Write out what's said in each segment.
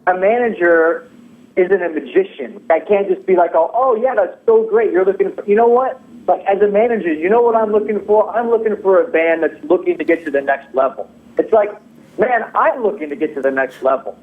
a manager isn't a magician. I can't just be like, oh yeah, that's so great. You're looking for, you know what? Like as a manager, you know what I'm looking for? I'm looking for a band that's looking to get to the next level. It's like, man, I'm looking to get to the next level.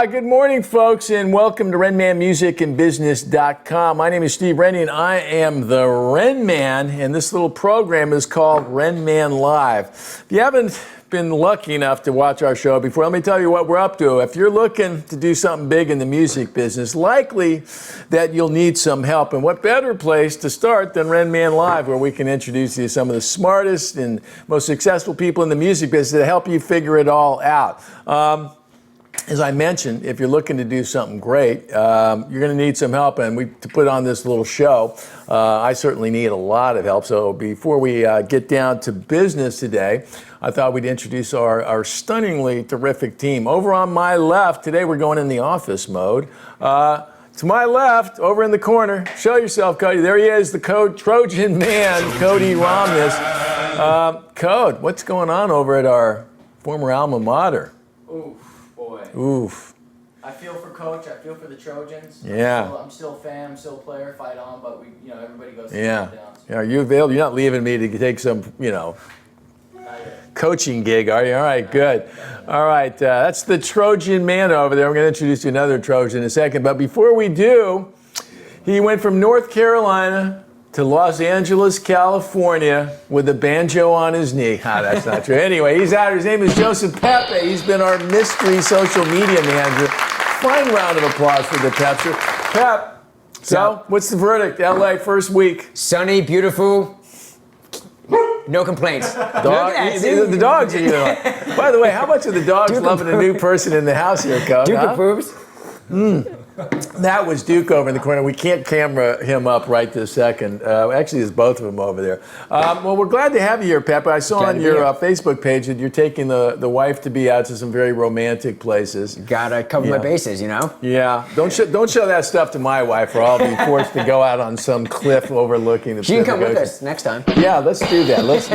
Good morning, folks, and welcome to RenmanMusicandBusiness.com. My name is Steve Rennie, and I am the Renman, and this little program is called Renman Live. If you haven't been lucky enough to watch our show before, let me tell you what we're up to. If you're looking to do something big in the music business, likely that you'll need some help. And what better place to start than Renman Live, where we can introduce you to some of the smartest and most successful people in the music business to help you figure it all out. As I mentioned, if you're looking to do something great, you're going to need some help, and to put on this little show, I certainly need a lot of help. So before we get down to business today, I thought we'd introduce our stunningly terrific team. Over on my left, today we're going in the office mode. To my left, over in the corner, show yourself, Cody. There he is, the Trojan man, Cody Romness. Code, what's going on over at our former alma mater? Oof. I feel for Coach. I feel for the Trojans. Yeah. I'm still a fan. I'm still a player. Fight on, but everybody goes. Yeah. Are you available? You're not leaving me to take some, coaching gig, are you? All right, good. All right, that's the Trojan man over there. I'm going to introduce you to another Trojan in a second. But before we do, he went from North Carolina to Los Angeles, California, with a banjo on his knee. That's not true. Anyway, he's out. His name is Joseph Pepe. He's been our mystery social media manager. Fine round of applause for the Pepster. Pep, so what's the verdict? LA, first week. Sunny, beautiful, no complaints. The dogs are here. By the way, how much are the dogs loving a new person in the house here, Coach? Duke approves. That was Duke over in the corner. We can't camera him up right this second. Actually, there's both of them over there. Well, we're glad to have you here, Pep. I saw on your Facebook page that you're taking the wife to be out to some very romantic places. Gotta cover my bases, Yeah. Don't show that stuff to my wife, or I'll be forced to go out on some cliff overlooking the Pacific She can come Ocean. with us next time. Yeah, let's do that. Let's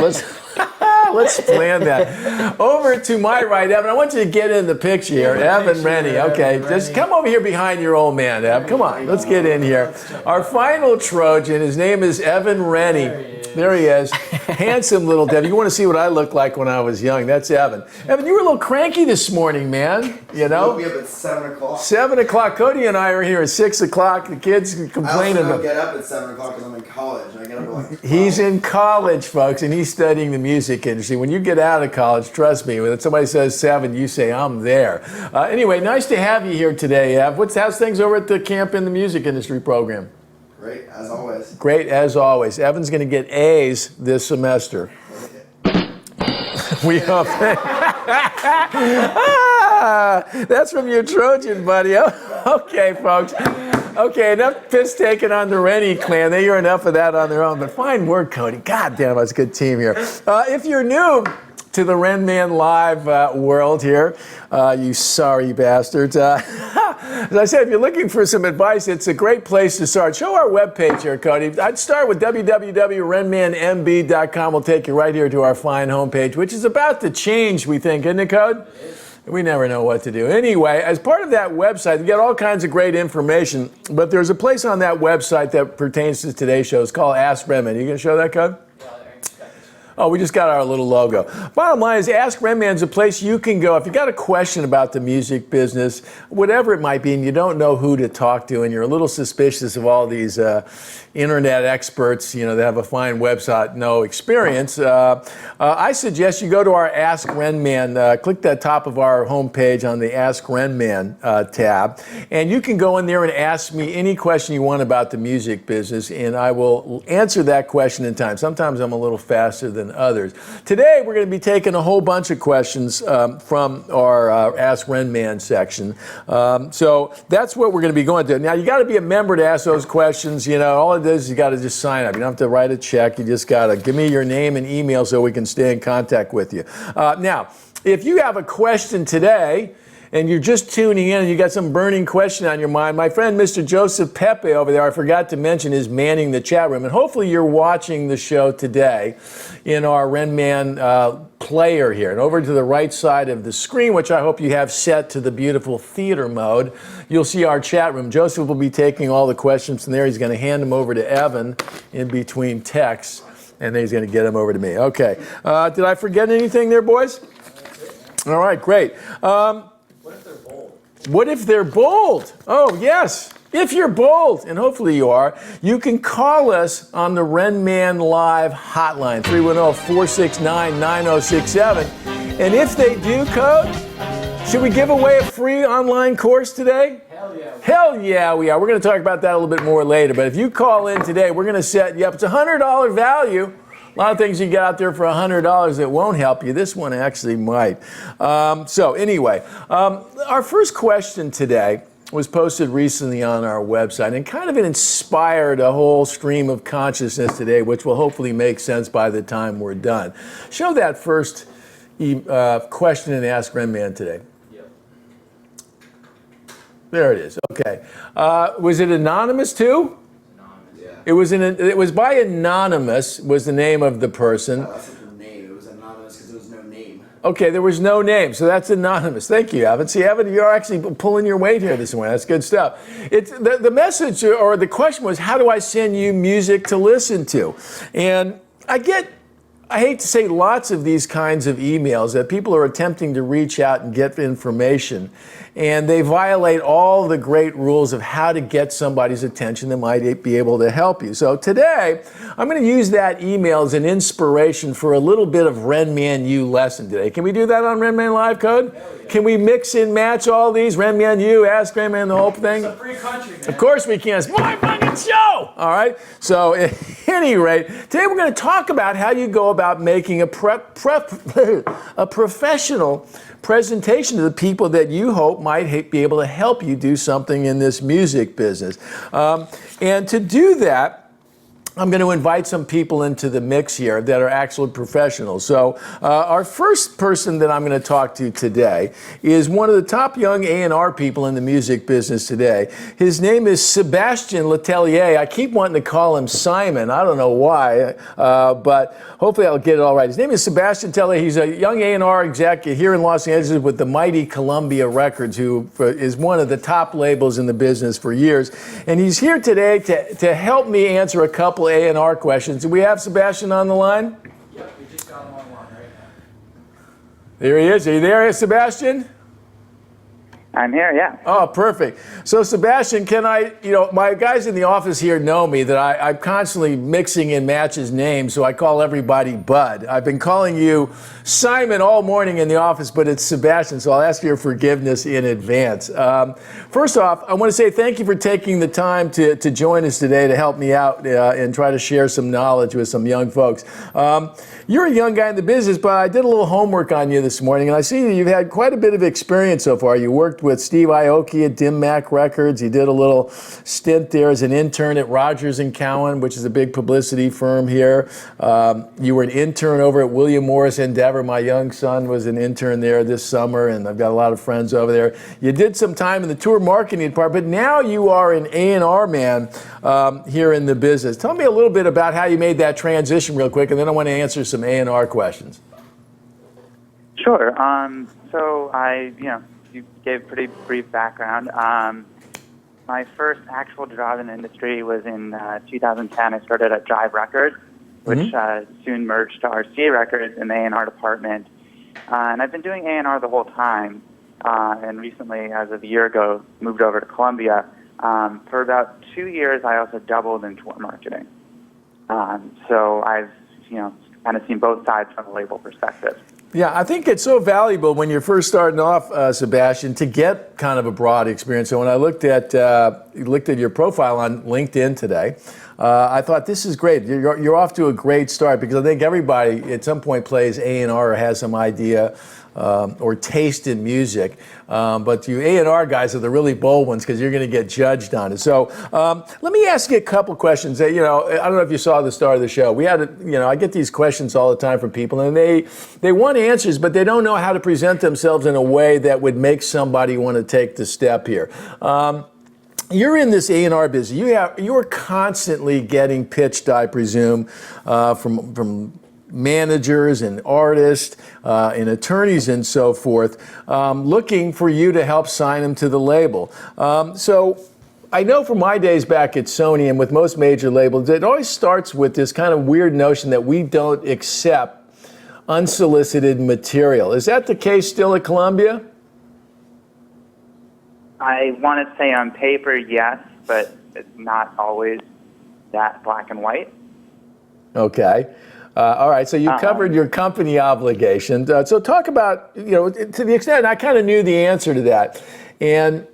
plan that. Over to my right, Evan. I want you to get in the picture here. Evan Rennie. Okay, just come over here behind your old man, Evan. Come on, let's get in here. Our final Trojan, his name is Evan Rennie. There he is. Handsome little devil. You want to see what I looked like when I was young? That's Evan. Evan, you were a little cranky this morning, man. We up at 7 o'clock. 7 o'clock. Cody and I are here at 6 o'clock. The kids complaining. I also don't get up at 7 o'clock because I'm in college. I get up at like 12. He's in college, folks, and he's studying the music industry. When you get out of college, trust me, when somebody says 7, you say, I'm there. Anyway, nice to have you here today, Ev. How's things over at the Camp in the Music Industry program? Great, as always. Great, as always. Evan's going to get A's this semester. We hope. That's from your Trojan, buddy. Okay, folks. Okay, enough piss taken on the Rennie clan. They hear enough of that on their own. But fine work, Cody. God damn, that's a good team here. If you're new to the Renman Live world here, you sorry bastards. As I said, if you're looking for some advice, it's a great place to start. Show our webpage here, Cody. I'd start with www.renmanmb.com. We'll take you right here to our fine homepage, which is about to change, we think, isn't it, Code? We never know what to do. Anyway, as part of that website, you get all kinds of great information, but there's a place on that website that pertains to today's show. It's called Ask Renman. You going to show that, Code? Oh, we just got our little logo. Bottom line is Ask Renman's a place you can go if you got a question about the music business, whatever it might be, and you don't know who to talk to, and you're a little suspicious of all these internet experts, that have a fine website, no experience. I suggest you go to our Ask Renman, click that top of our homepage on the Ask Renman tab, and you can go in there and ask me any question you want about the music business, and I will answer that question in time. Sometimes I'm a little faster than others. Today, we're going to be taking a whole bunch of questions from our Ask Renman section. So that's what we're going to be going to. Now, you got to be a member to ask those questions. All it is you got to just sign up. You don't have to write a check. You just got to give me your name and email so we can stay in contact with you. Now, if you have a question today, and you're just tuning in and you got some burning question on your mind, my friend Mr. Joseph Pepe over there, I forgot to mention, is manning the chat room. And hopefully you're watching the show today in our Renman player here. And over to the right side of the screen, which I hope you have set to the beautiful theater mode, you'll see our chat room. Joseph will be taking all the questions from there. He's going to hand them over to Evan in between texts, and then he's going to get them over to me. Okay. Did I forget anything there, boys? All right, great. What if they're bold? What if they're bold? Oh, yes. If you're bold, and hopefully you are, you can call us on the Renman Live hotline, 310-469-9067. And if they do, Code, should we give away a free online course today? Hell yeah. Hell yeah, we are. We're going to talk about that a little bit more later. But if you call in today, we're going to set you up. It's a $100 value. A lot of things you get out there for $100 that won't help you. This one actually might. So anyway, our first question today was posted recently on our website, and kind of inspired a whole stream of consciousness today, which will hopefully make sense by the time we're done. Show that first question and ask Renman today. Yep. There it is. Okay. Was it anonymous too? Yeah. It was by Anonymous was the name of the person. That's not the name. It was anonymous because there was no name. Okay, there was no name, so that's Anonymous. Thank you, Evan. See, Evan, you're actually pulling your weight here this morning. That's good stuff. It's the message or the question was, how do I send you music to listen to? And I hate to say lots of these kinds of emails that people are attempting to reach out and get information, and they violate all the great rules of how to get somebody's attention that might be able to help you. So today, I'm going to use that email as an inspiration for a little bit of Renman U lesson today. Can we do that on Renman Live Code? Yeah. Can we mix and match all these? Renman U, Ask Renman, the whole thing? It's a free country, man. Of course we can. It's my fucking show! All right? So at any rate, today we're going to talk about how you go about making a professional presentation to the people that you hope might be able to help you do something in this music business. And to do that, I'm going to invite some people into the mix here that are actual professionals. So our first person that I'm going to talk to today is one of the top young A&R people in the music business today. His name is Sebastien LeTellier. I keep wanting to call him Simon. I don't know why, but hopefully I'll get it all right. His name is Sebastien LeTellier. He's a young A&R exec here in Los Angeles with the mighty Columbia Records, who is one of the top labels in the business for years. And he's here today to help me answer a couple A&R questions. Do we have Sebastien on the line? Yep, we just got him on one right now. There he is. Are you there, Sebastien? I'm here, yeah. Oh, perfect. So, Sebastien, my guys in the office here know me that I'm constantly mixing and matches names, so I call everybody Bud. I've been calling you Simon all morning in the office, but it's Sebastien, so I'll ask your forgiveness in advance. First off, I want to say thank you for taking the time to join us today to help me out and try to share some knowledge with some young folks. You're a young guy in the business, but I did a little homework on you this morning, and I see that you've had quite a bit of experience so far. You worked with Steve Aoki at Dim Mak Records. You did a little stint there as an intern at Rogers & Cowan, which is a big publicity firm here. You were an intern over at William Morris Endeavor. My young son was an intern there this summer, and I've got a lot of friends over there. You did some time in the tour marketing department, but now you are an A&R man here in the business. Tell me a little bit about how you made that transition real quick, and then I want to answer some A&R questions. Sure. So you gave a pretty brief background. My first actual job in the industry was in 2010. I started at Jive Records, which soon merged to RCA Records in the A&R department. And I've been doing A&R the whole time. And recently, as of a year ago, moved over to Columbia. For about 2 years, I also doubled in tour marketing. So I've, kind of seen both sides from a label perspective. Yeah, I think it's so valuable when you're first starting off, Sebastien, to get kind of a broad experience. So when I looked at your profile on LinkedIn today, I thought this is great. You're off to a great start, because I think everybody at some point plays A&R or has some idea or taste in music. But you A&R guys are the really bold ones because you're going to get judged on it. So let me ask you a couple questions. That, I don't know if you saw the start of the show. We had, I get these questions all the time from people, and they want answers, but they don't know how to present themselves in a way that would make somebody want to take the step here. You're in this A&R business. You're constantly getting pitched, I presume, from managers and artists and attorneys and so forth, looking for you to help sign them to the label. So I know from my days back at Sony and with most major labels, it always starts with this kind of weird notion that we don't accept unsolicited material. Is that the case still at Columbia? I want to say on paper, yes, but it's not always that black and white. Okay. All right. So you covered your company obligations. So talk about, to the extent, and I kind of knew the answer to that. And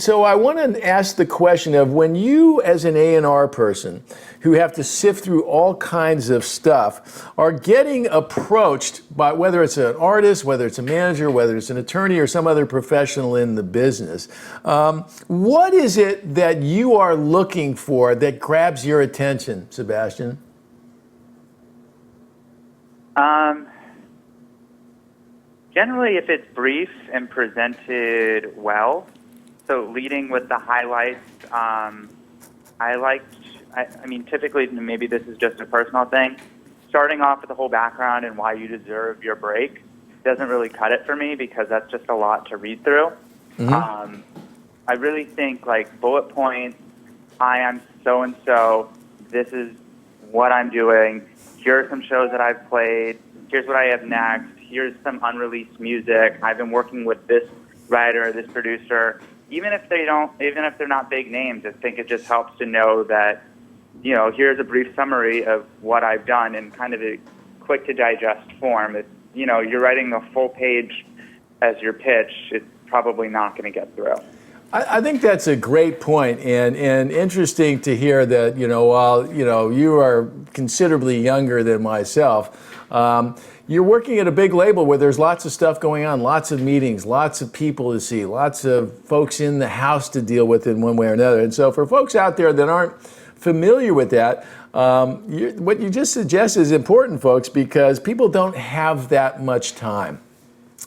so I want to ask the question of, when you as an A&R person who have to sift through all kinds of stuff are getting approached by, whether it's an artist, whether it's a manager, whether it's an attorney or some other professional in the business, what is it that you are looking for that grabs your attention, Sebastien? Generally, if it's brief and presented well, so leading with the highlights, typically, maybe this is just a personal thing, starting off with the whole background and why you deserve your break doesn't really cut it for me, because that's just a lot to read through. Mm-hmm. I really think like bullet points, hi, I'm so-and-so, this is what I'm doing, here are some shows that I've played, here's what I have next, here's some unreleased music, I've been working with this writer, this producer. Even if they're not big names, I think it just helps to know that, here's a brief summary of what I've done in kind of a quick to digest form. It's, you're writing a full page as your pitch, it's probably not going to get through. I think that's a great point, and interesting to hear that, while, you are considerably younger than myself, you're working at a big label where there's lots of stuff going on, lots of meetings, lots of people to see, lots of folks in the house to deal with in one way or another. And so for folks out there that aren't familiar with that, what you just suggested is important, folks, because people don't have that much time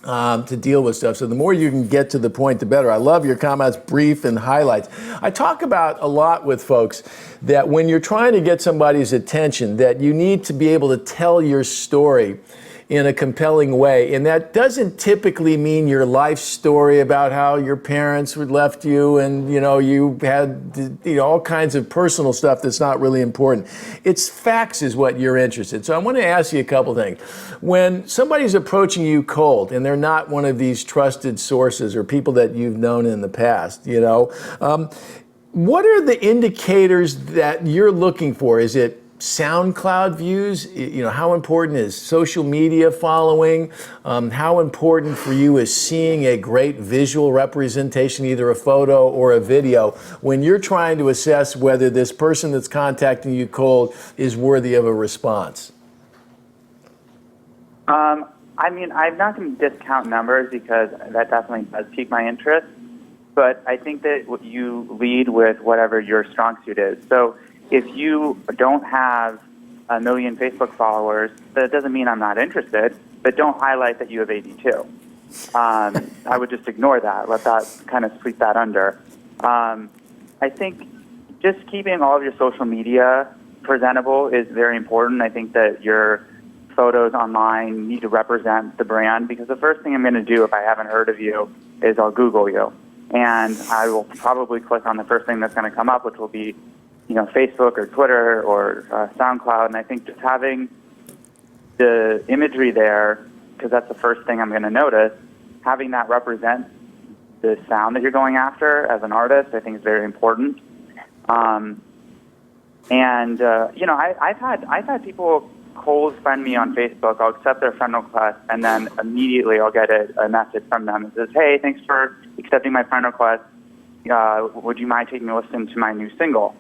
to deal with stuff. So the more you can get to the point, the better. I love your comments, brief and highlights. I talk about a lot with folks that when you're trying to get somebody's attention, that you need to be able to tell your story in a compelling way. And that doesn't typically mean your life story about how your parents left you and, you had, all kinds of personal stuff that's not really important. It's facts is what you're interested in. So I want to ask you a couple things. When somebody's approaching you cold and they're not one of these trusted sources or people that you've known in the past, what are the indicators that you're looking for? Is it SoundCloud views? How important is social media following? How important for you is seeing a great visual representation, either a photo or a video, when you're trying to assess whether this person that's contacting you cold is worthy of a response? I'm not going to discount numbers because that definitely does pique my interest, but I think that you lead with whatever your strong suit is. So if you don't have 1 million Facebook followers, that doesn't mean I'm not interested, but don't highlight that you have 82. I would just ignore that, let that kind of sweep that under. I think just keeping all of your social media presentable is very important. I think that your photos online need to represent the brand, because the first thing I'm going to do if I haven't heard of you is I'll Google you. And I will probably click on the first thing that's going to come up, which will be Facebook or Twitter or SoundCloud. And I think just having the imagery there, because that's the first thing I'm going to notice, having that represent the sound that you're going after as an artist, I think is very important. I've had people cold friend me on Facebook. I'll accept their friend request, and then immediately I'll get a message from them that says, "Hey, thanks for accepting my friend request. Would you mind taking a listen to my new single?"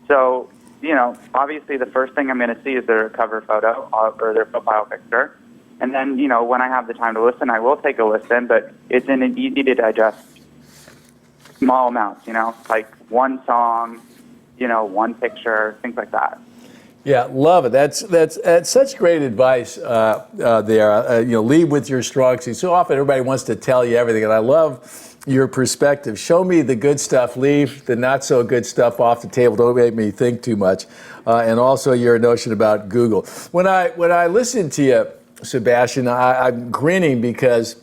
So, obviously the first thing I'm going to see is their cover photo or their profile picture. And then, when I have the time to listen, I will take a listen, but it's in an easy to digest small amounts, like one song, one picture, things like that. Yeah, love it. That's such great advice there. Lead with your strong suit. So often everybody wants to tell you everything, and I love your perspective. Show me the good stuff, leave the not so good stuff off the table. Don't make me think too much. And also your notion about Google. When I listen to you, Sebastien, I'm grinning because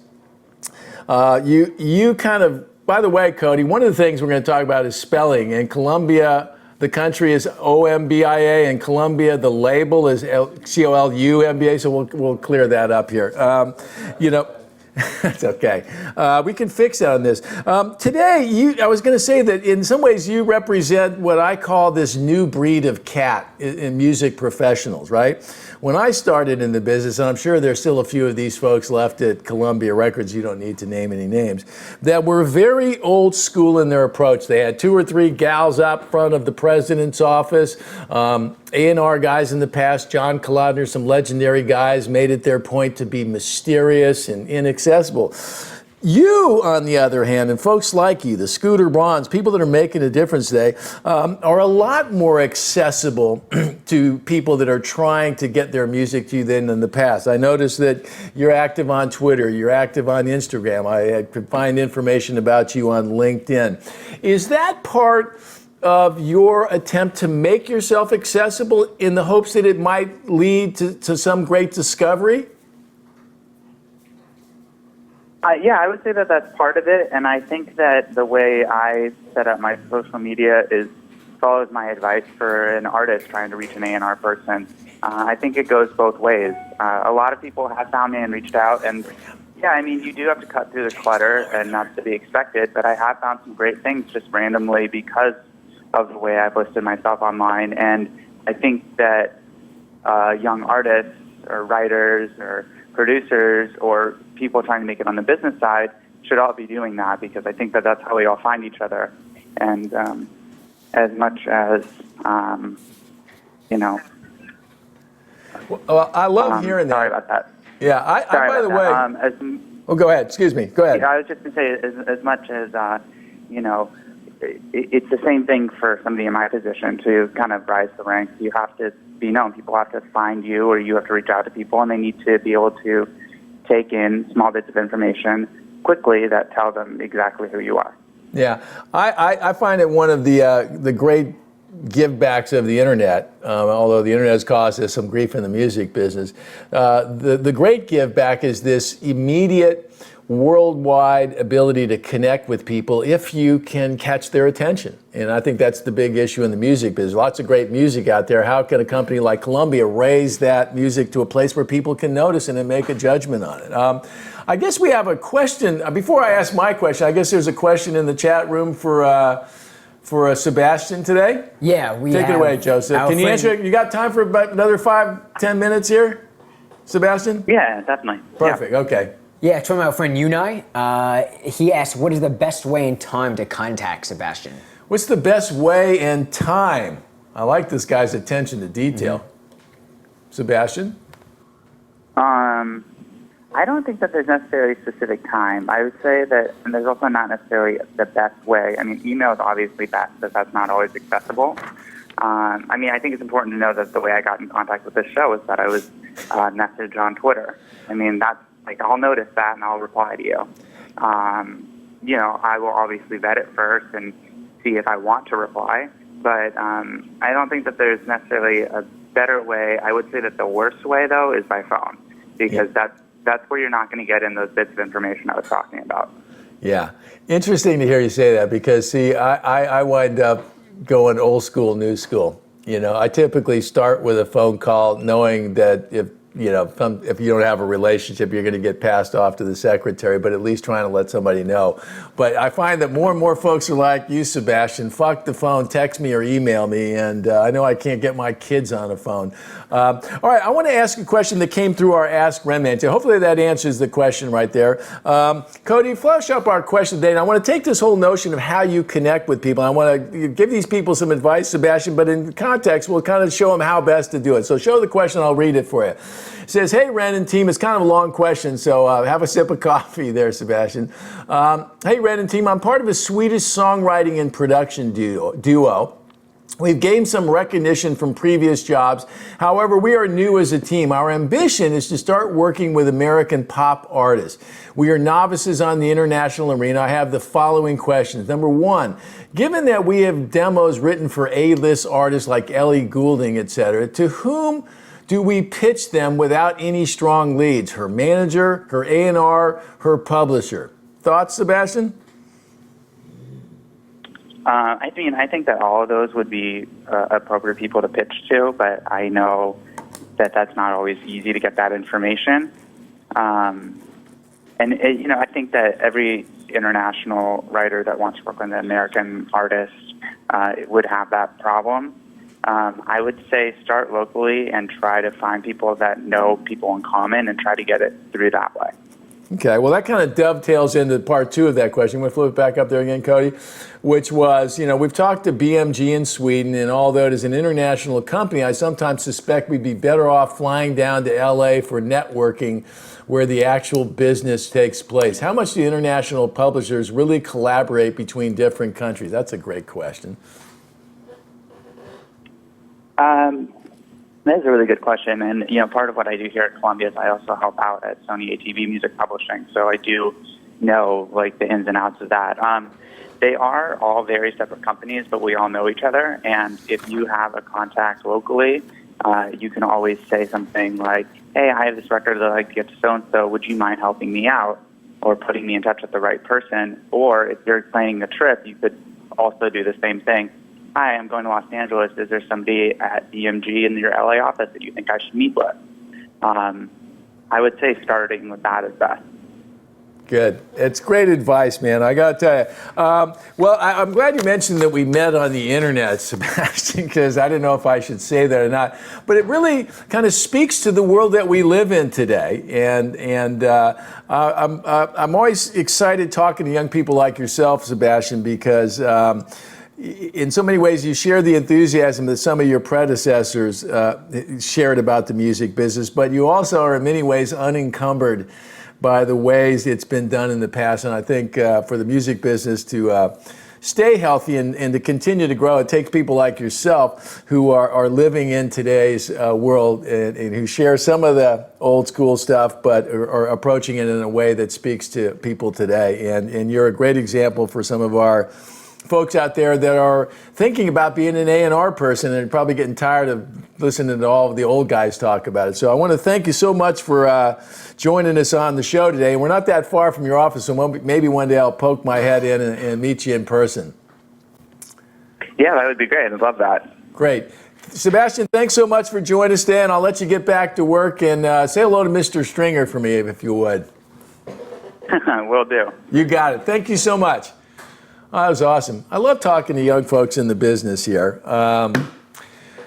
you kind of, by the way, Cody, one of the things we're going to talk about is spelling. In Colombia, the country is OMBIA. In Colombia, the label is COLUMBA. So we'll clear that up here. That's okay. We can fix that on this. Today, I was going to say that in some ways you represent what I call this new breed of cat in music professionals, right? When I started in the business, and I'm sure there's still a few of these folks left at Columbia Records, you don't need to name any names, that were very old school in their approach. They had 2 or 3 gals up front of the president's office, A&R guys in the past, John Kalodner, some legendary guys, made it their point to be mysterious and inaccessible. You, on the other hand, and folks like you, the Scooter Brauns, people that are making a difference today, are a lot more accessible to people that are trying to get their music to you than in the past. I noticed that you're active on Twitter, you're active on Instagram. I could find information about you on LinkedIn. Is that part of your attempt to make yourself accessible in the hopes that it might lead to some great discovery? Yeah, I would say that that's part of it, and I think that the way I set up my social media follows my advice for an artist trying to reach an A&R person. I think it goes both ways. A lot of people have found me and reached out, and yeah, I mean, you do have to cut through the clutter, and not to be expected, but I have found some great things just randomly because of the way I've listed myself online, and I think that young artists or writers or producers or people trying to make it on the business side should all be doing that, because I think that that's how we all find each other. And as much as, Well, I love hearing that. Sorry about that. Yeah, I by the way... go ahead. Excuse me. Go ahead. I was just going to say, as much as, it's the same thing for somebody in my position to kind of rise the ranks. You have to be known. People have to find you, or you have to reach out to people, and they need to be able to take in small bits of information quickly that tell them exactly who you are. Yeah, I find it one of the great give backs of the internet, although the internet has caused us some grief in the music business. The great give back is this immediate worldwide ability to connect with people if you can catch their attention. And I think that's the big issue in the music business. Lots of great music out there. How can a company like Columbia raise that music to a place where people can notice it and make a judgment on it? I guess we have a question. Before I ask my question, I guess there's a question in the chat room for Sebastien today. Yeah, Take it away, Joseph. Can you answer it? You got time for about another 5-10 minutes here, Sebastien? Yeah, definitely. Perfect. Yeah. Okay. Yeah, it's from our friend Unai. He asked, what is the best way and time to contact Sebastien? What's the best way and time? I like this guy's attention to detail. Mm-hmm. Sebastien? I don't think that there's necessarily a specific time. I would say that, and there's also not necessarily the best way. I mean, email is obviously best, but that's not always accessible. I think it's important to know that the way I got in contact with this show is that I was messaged on Twitter. I mean, that's like, I'll notice that and I'll reply to you. I will obviously vet it first and see if I want to reply, but I don't think that there's necessarily a better way. I would say that the worst way, though, is by phone, because that's where you're not going to get in those bits of information I was talking about. Yeah. Interesting to hear you say that, because, see, I wind up going old school, new school. I typically start with a phone call knowing that if you don't have a relationship, you're going to get passed off to the secretary, but at least trying to let somebody know. But I find that more and more folks are like you, Sebastien. Fuck the phone, text me or email me, and I know I can't get my kids on a phone. All right, I want to ask a question that came through our Ask Renman. So hopefully that answers the question right there. Cody, flash up our question today, and I want to take this whole notion of how you connect with people. I want to give these people some advice, Sebastien, but in context, we'll kind of show them how best to do it. So show the question, I'll read it for you. Says, hey, Ren and team, it's kind of a long question, so have a sip of coffee there, Sebastian. Hey, Ren and team, I'm part of a Swedish songwriting and production duo. We've gained some recognition from previous jobs. However, we are new as a team. Our ambition is to start working with American pop artists. We are novices on the international arena. I have the following questions. Number one, given that we have demos written for A-list artists like Ellie Goulding, etc., to whom do we pitch them without any strong leads? Her manager, her A&R, her publisher. Thoughts, Sebastian? I think that all of those would be appropriate people to pitch to, but I know that that's not always easy to get that information. I think that every international writer that wants to work with an American artist would have that problem. I would say start locally and try to find people that know people in common and try to get it through that way. Okay, well, that kind of dovetails into part two of that question. We'll flip it back up there again, Cody, which was, we've talked to BMG in Sweden, and although it is an international company, I sometimes suspect we'd be better off flying down to LA for networking where the actual business takes place. How much do international publishers really collaborate between different countries? That's a great question. That's a really good question, and part of what I do here at Columbia is I also help out at Sony ATV Music Publishing, so I do know the ins and outs of that. They are all very separate companies, but we all know each other, and if you have a contact locally, you can always say something like, hey, I have this record that I'd like to get to so-and-so, would you mind helping me out, or putting me in touch with the right person? Or if you're planning a trip, you could also do the same thing. Hi, I'm going to Los Angeles. Is there somebody at BMG in your LA office that you think I should meet with? I would say starting with that is best. Good. It's great advice, man. I got to tell you. Well, I'm glad you mentioned that we met on the internet, Sebastian, because I didn't know if I should say that or not. But it really kind of speaks to the world that we live in today. And I'm always excited talking to young people like yourself, Sebastian, because in so many ways you share the enthusiasm that some of your predecessors shared about the music business, but you also are in many ways unencumbered by the ways it's been done in the past. And I think for the music business to stay healthy and to continue to grow, it takes people like yourself who are living in today's world and who share some of the old school stuff, but are approaching it in a way that speaks to people today. And you're a great example for some of our folks out there that are thinking about being an A&R person and probably getting tired of listening to all of the old guys talk about it. So I want to thank you so much for joining us on the show today. We're not that far from your office, so maybe one day I'll poke my head in and meet you in person. Yeah, that would be great. I'd love that. Great. Sebastian, thanks so much for joining us today, and I'll let you get back to work and say hello to Mr. Stringer for me, if you would. Will do. You got it. Thank you so much. Oh, that was awesome. I love talking to young folks in the business here.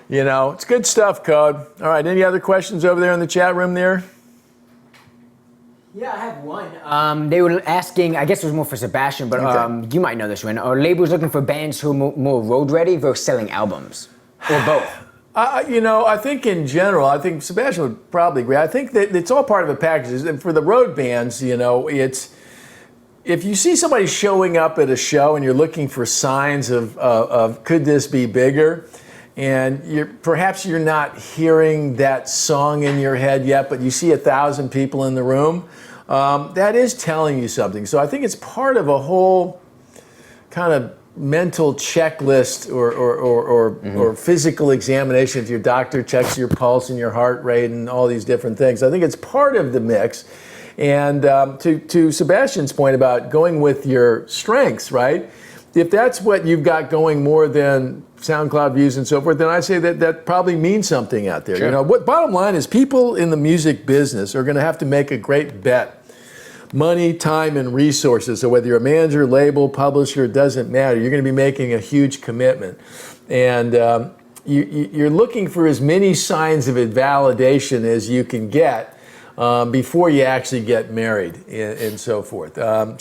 It's good stuff, Code. All right, any other questions over there in the chat room there? Yeah, I have one. They were asking, I guess it was more for Sebastian, but okay. You might know this one. Are labels looking for bands who are more road ready versus selling albums? Or both? I think in general, I think Sebastian would probably agree. I think that it's all part of a package. And for the road bands, it's... If you see somebody showing up at a show and you're looking for signs of could this be bigger, and perhaps you're not hearing that song in your head yet, but you see 1,000 people in the room, that is telling you something. So I think it's part of a whole kind of mental checklist or physical examination. If your doctor checks your pulse and your heart rate and all these different things, I think it's part of the mix. And to Sebastian's point about going with your strengths, right? If that's what you've got going more than SoundCloud views and so forth, then I say that probably means something out there. Sure. What bottom line is, people in the music business are going to have to make a great bet. Money, time, and resources. So whether you're a manager, label, publisher, it doesn't matter. You're going to be making a huge commitment. And you're looking for as many signs of validation as you can get before you actually get married and so forth. All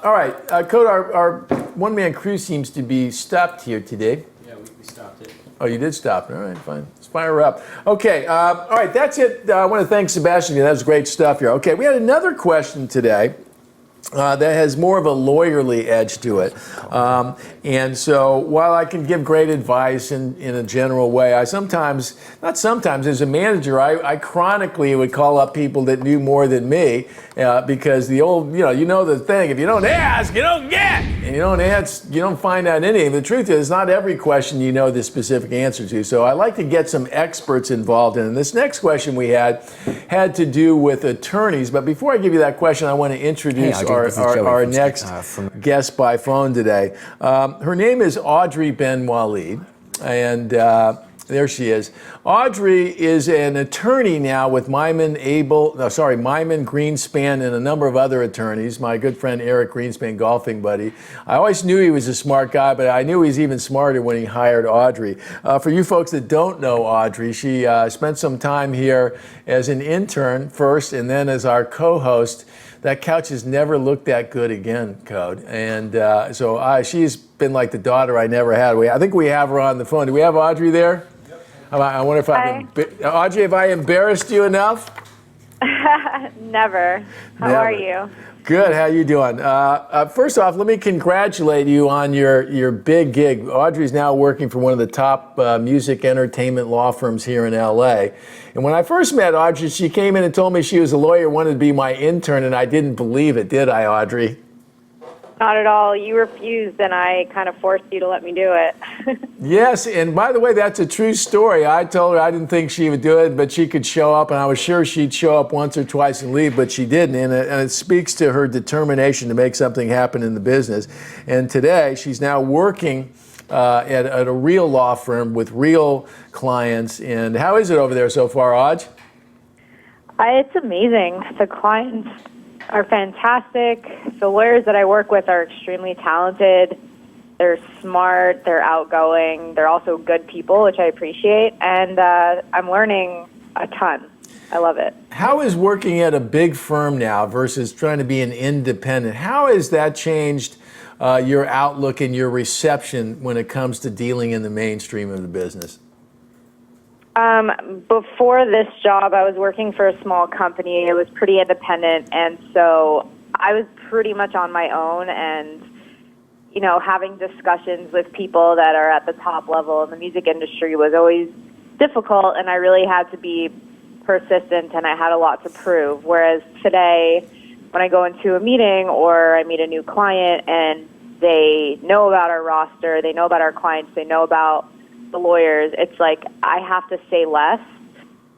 right, Code, our one-man crew seems to be stopped here today. Yeah, we stopped it. Oh, you did stop. All right, fine. Let's fire her up. Okay, all right, that's it. I want to thank Sebastien. That was great stuff here. Okay, we had another question today. That has more of a lawyerly edge to it. And so while I can give great advice in a general way, I sometimes, not sometimes, as a manager, I chronically would call up people that knew more than me because the old, you know the thing, if you don't ask, you don't get. And you don't ask, you don't find out anything. The truth is, not every question you know the specific answer to. So I like to get some experts involved in it. And this next question we had to do with attorneys. But before I give you that question, I want to introduce our next guest by phone today. Her name is Audrey Benoualid, and there she is. Audrey is an attorney now with Memeber Greenspan and a number of other attorneys. My good friend Eric Greenspan, golfing buddy. I always knew he was a smart guy, but I knew he was even smarter when he hired Audrey. For you folks that don't know Audrey, she spent some time here as an intern first and then as our co-host. That couch has never looked that good again, Code. And so she's been like the daughter I never had. I think we have her on the phone. Do we have Audrey there? Yep. I wonder if Audrey, have I embarrassed you enough? Never. How are you? Good. How you doing? First off, let me congratulate you on your big gig. Audrey's now working for one of the top music entertainment law firms here in L.A. And when I first met Audrey, she came in and told me she was a lawyer, wanted to be my intern, and I didn't believe it, did I, Audrey? Not at all. You refused, and I kind of forced you to let me do it. Yes, and by the way, that's a true story. I told her I didn't think she would do it, but she could show up, and I was sure she'd show up once or twice and leave, but she didn't, and it speaks to her determination to make something happen in the business. And today, she's now working at a real law firm with real clients. And how is it over there so far, Audrey? It's amazing. The clients are fantastic. The lawyers that I work with are extremely talented. They're smart, they're outgoing, they're also good people, which I appreciate, and I'm learning a ton. I love it. How is working at a big firm now versus trying to be an independent, how has that changed your outlook and your reception when it comes to dealing in the mainstream of the business? Before this job, I was working for a small company. It was pretty independent, and so I was pretty much on my own, and having discussions with people that are at the top level in the music industry was always difficult, and I really had to be persistent, and I had a lot to prove. Whereas today, when I go into a meeting or I meet a new client and they know about our roster, they know about our clients, they know about the lawyers, it's like I have to say less,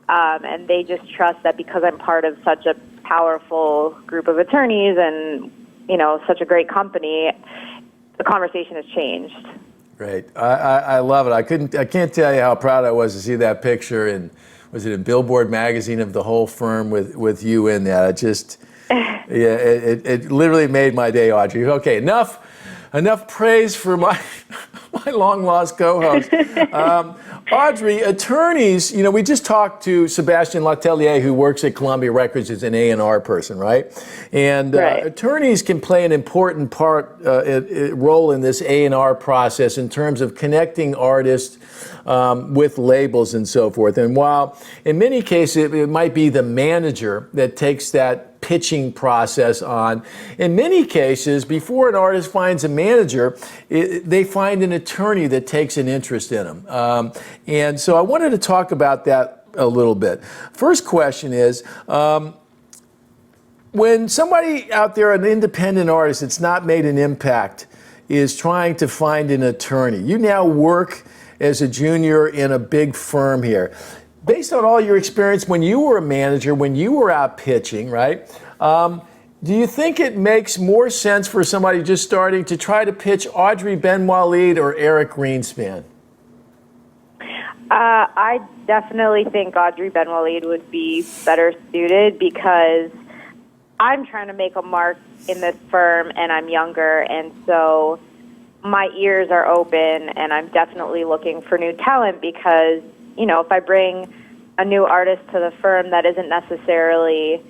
and they just trust that because I'm part of such a powerful group of attorneys and such a great company, the conversation has changed. Great. I love it. I can't tell you how proud I was to see that picture, and was it in Billboard magazine of the whole firm with you in that. It literally made my day, Audrey. Okay, enough praise for my long-lost co-host. Audrey, attorneys, we just talked to Sebastien LeTellier, who works at Columbia Records as an A&R person, right? And right. Attorneys can play an important role in this A&R process in terms of connecting artists with labels and so forth. And while in many cases it might be the manager that takes that pitching process on, in many cases, before an artist finds a manager, they find an attorney that takes an interest in them. And so I wanted to talk about that a little bit. First question is, when somebody out there, an independent artist that's not made an impact, is trying to find an attorney, you now work as a junior in a big firm here. Based on all your experience when you were a manager, when you were out pitching, right? Do you think it makes more sense for somebody just starting to try to pitch Audrey Benoualid or Eric Greenspan? I definitely think Audrey Benoualid would be better suited because I'm trying to make a mark in this firm and I'm younger, and so my ears are open and I'm definitely looking for new talent because if I bring a new artist to the firm that isn't necessarily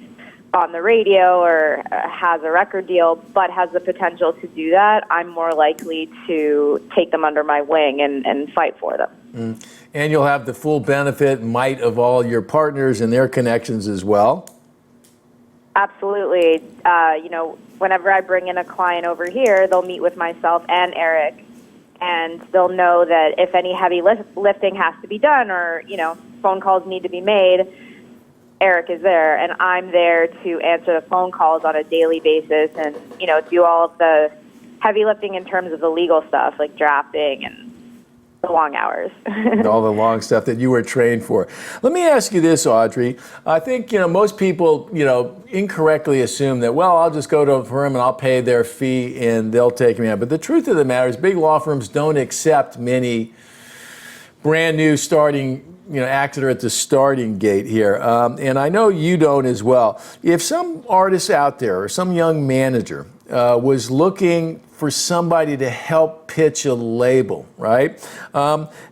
on the radio or has a record deal but has the potential to do that, I'm more likely to take them under my wing and fight for them. And you'll have the full benefit and might of all your partners and their connections as well. Absolutely. Whenever I bring in a client over here, they'll meet with myself and Eric, and they'll know that if any heavy lifting has to be done or, phone calls need to be made, Eric is there, and I'm there to answer the phone calls on a daily basis and, do all of the heavy lifting in terms of the legal stuff, like drafting and the long hours. All the long stuff that you were trained for. Let me ask you this, Audrey. I think, most people, incorrectly assume that, well, I'll just go to a firm and I'll pay their fee and they'll take me out. But the truth of the matter is big law firms don't accept many brand new starting acts that are at the starting gate here. And I know you don't as well. If some artist out there or some young manager was looking for somebody to help pitch a label, right?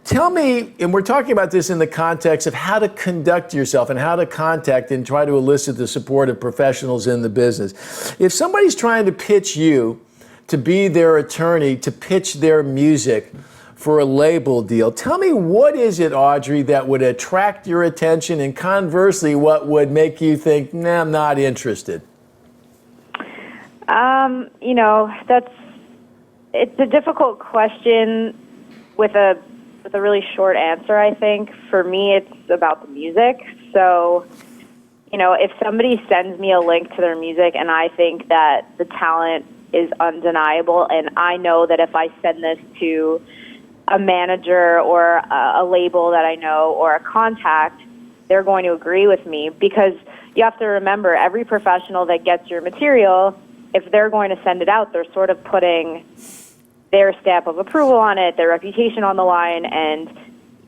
Tell me, and we're talking about this in the context of how to conduct yourself and how to contact and try to elicit the support of professionals in the business. If somebody's trying to pitch you to be their attorney, to pitch their music for a label deal, tell me, what is it, Audrey, that would attract your attention, and conversely, what would make you think, nah, I'm not interested? It's a difficult question with a really short answer, I think. For me, it's about the music. So, if somebody sends me a link to their music and I think that the talent is undeniable, and I know that if I send this to a manager or a label that I know or a contact, they're going to agree with me, because you have to remember, every professional that gets your material, if they're going to send it out, they're sort of putting their stamp of approval on it, their reputation on the line, and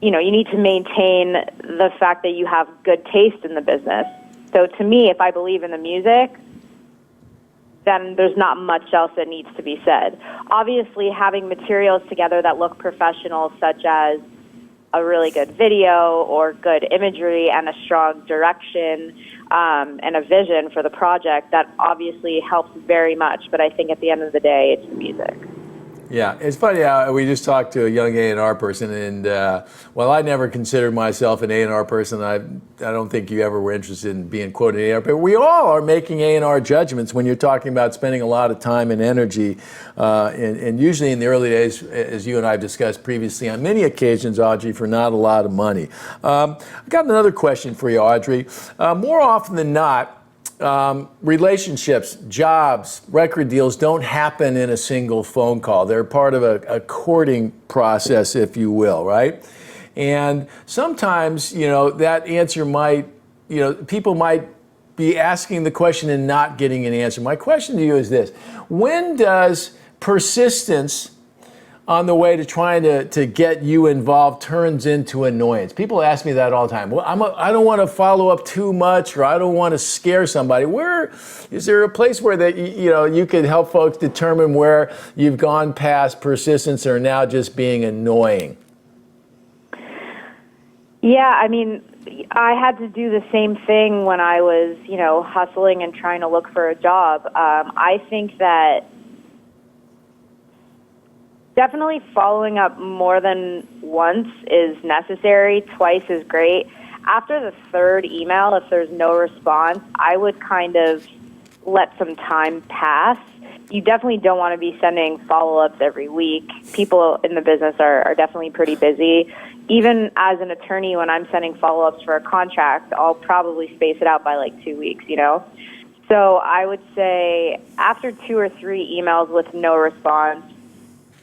you need to maintain the fact that you have good taste in the business. So to me, if I believe in the music, then there's not much else that needs to be said. Obviously, having materials together that look professional, such as a really good video or good imagery and a strong direction and a vision for the project, that obviously helps very much. But I think at the end of the day, it's the music. Yeah, it's funny how we just talked to a young A&R person, and well, I never considered myself an A&R person. I don't think you ever were interested in being quoted A&R, but we all are making A&R judgments when you're talking about spending a lot of time and energy, and usually in the early days, as you and I have discussed previously on many occasions, Audrey, for not a lot of money. I've got another question for you, Audrey. More often than not, relationships, jobs, record deals don't happen in a single phone call. They're part of a courting process, if you will, right? And sometimes, that answer might, people might be asking the question and not getting an answer. My question to you is this: when does persistence on the way to trying to get you involved turns into annoyance? People ask me that all the time. Well, I don't want to follow up too much, or I don't want to scare somebody. Where is there a place where that you could help folks determine where you've gone past persistence or now just being annoying? Yeah, I had to do the same thing when I was, hustling and trying to look for a job. I think that definitely following up more than once is necessary. Twice is great. After the third email, if there's no response, I would kind of let some time pass. You definitely don't want to be sending follow-ups every week. People in the business are definitely pretty busy. Even as an attorney, when I'm sending follow-ups for a contract, I'll probably space it out by like 2 weeks, So I would say after 2 or 3 emails with no response,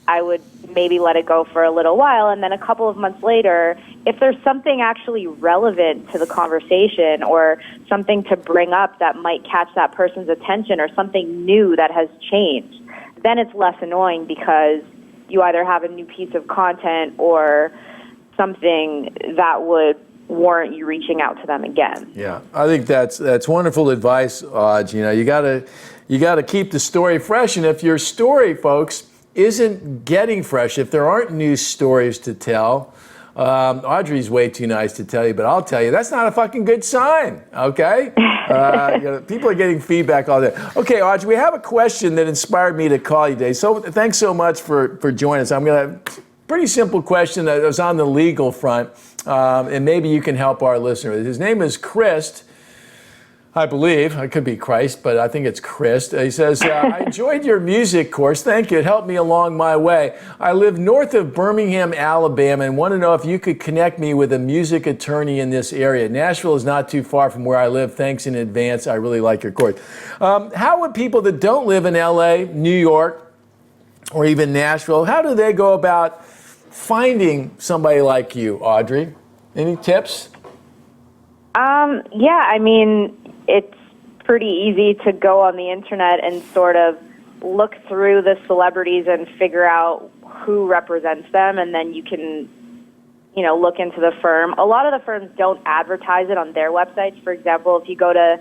I would maybe let it go for a little while, and then a couple of months later, if there's something actually relevant to the conversation or something to bring up that might catch that person's attention or something new that has changed, then it's less annoying, because you either have a new piece of content or something that would warrant you reaching out to them again. Yeah, I think that's wonderful advice, Audrey. You gotta keep the story fresh, and if your story, folks, isn't getting fresh, if there aren't new stories to tell, Audrey's way too nice to tell you, but I'll tell you, that's not a fucking good sign, okay? People are getting feedback all day. Okay, Audrey, we have a question that inspired me to call you today. So thanks so much for joining us. I'm going to pretty simple question that was on the legal front, and maybe you can help our listener. His name is Chris. I believe. It could be Christ, but I think it's Chris. He says, I enjoyed your music course. Thank you. It helped me along my way. I live north of Birmingham, Alabama, and want to know if you could connect me with a music attorney in this area. Nashville is not too far from where I live. Thanks in advance. I really like your course. How would people that don't live in LA, New York, or even Nashville, how do they go about finding somebody like you, Audrey? Any tips? Yeah, I mean, it's pretty easy to go on the internet and sort of look through the celebrities and figure out who represents them, and then you can, look into the firm. A lot of the firms don't advertise it on their websites. For example, if you go to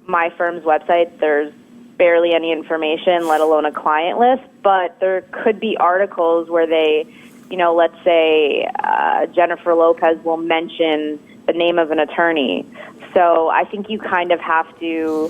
my firm's website, there's barely any information, let alone a client list, but there could be articles where they, let's say Jennifer Lopez will mention the name of an attorney. So I think you kind of have to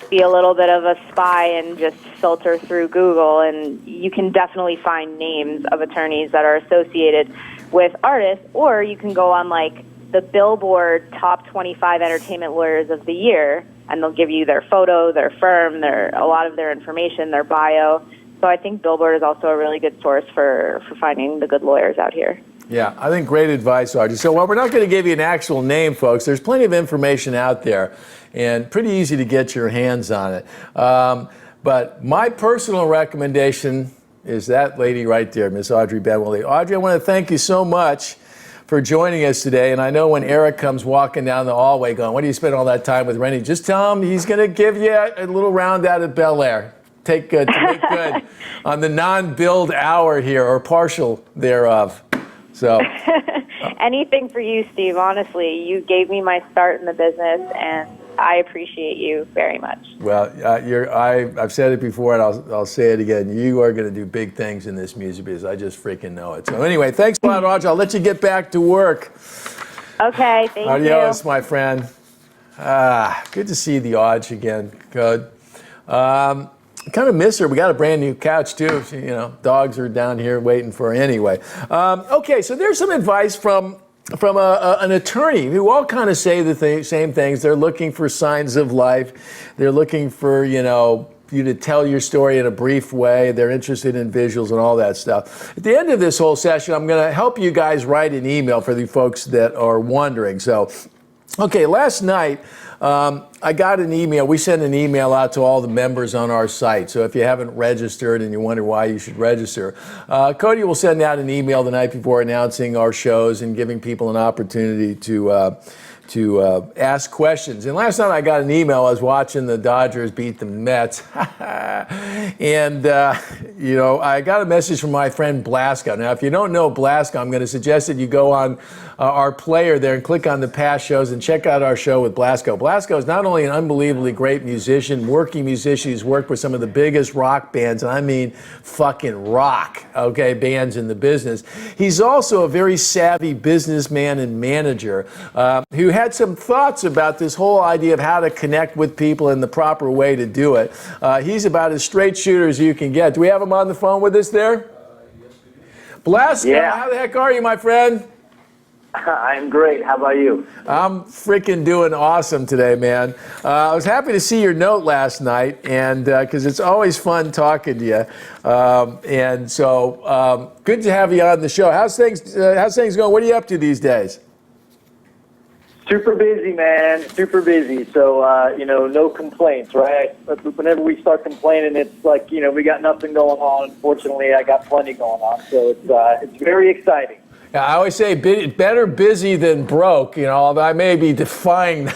be a little bit of a spy and just filter through Google, and you can definitely find names of attorneys that are associated with artists, or you can go on like the Billboard Top 25 Entertainment Lawyers of the Year, and they'll give you their photo, their firm, a lot of their information, their bio. So I think Billboard is also a really good source for finding the good lawyers out here. Yeah, I think great advice, Audrey. So while we're not going to give you an actual name, folks, there's plenty of information out there and pretty easy to get your hands on it. But my personal recommendation is that lady right there, Miss Audrey Benoualid. Audrey, I want to thank you so much for joining us today. And I know when Eric comes walking down the hallway going, what do you spend all that time with Rennie? Just tell him he's going to give you a little round out at Bel Air. To make good on the non-billed hour here, or partial thereof. So, anything for you, Steve. Honestly, you gave me my start in the business, and I appreciate you very much. Well, I've said it before, and I'll say it again. You are going to do big things in this music business. I just freaking know it. So anyway, thanks a lot, Audrey. I'll let you get back to work. Okay, thank you. Adios, my friend. Good to see the Audrey again. Good. Kind of miss her. We got a brand new couch too. Dogs are down here waiting for her anyway. Okay, so there's some advice from an attorney who all kind of say the same things. They're looking for signs of life. They're looking for you to tell your story in a brief way. They're interested in visuals and all that stuff. At the end of this whole session, I'm going to help you guys write an email for the folks that are wondering. So, okay, last night. I got an email. We send an email out to all the members on our site. So if you haven't registered and you wonder why you should register, Cody will send out an email the night before announcing our shows and giving people an opportunity to ask questions. And last night I got an email. I was watching the Dodgers beat the Mets. And, I got a message from my friend Blasko. Now, if you don't know Blasko, I'm going to suggest that you go on our player there and click on the past shows and check out our show with Blasko. Blasko is not only an unbelievably great musician, working musician, he's worked with some of the biggest rock bands, and I mean fucking rock, bands in the business. He's also a very savvy businessman and manager who had some thoughts about this whole idea of how to connect with people in the proper way to do it. He's about as straight shooter as you can get. Do we have him on the phone with us there? Yes, we do. Blasko, how the heck are you, my friend? I'm great. How about you? I'm freaking doing awesome today, man. I was happy to see your note last night, and because it's always fun talking to you. And so good to have you on the show. How's things going? What are you up to these days? Super busy, man. Super busy. So, no complaints, right? Whenever we start complaining, it's like, we got nothing going on. Unfortunately, I got plenty going on. So it's very exciting. Yeah, I always say better busy than broke, although I may be defying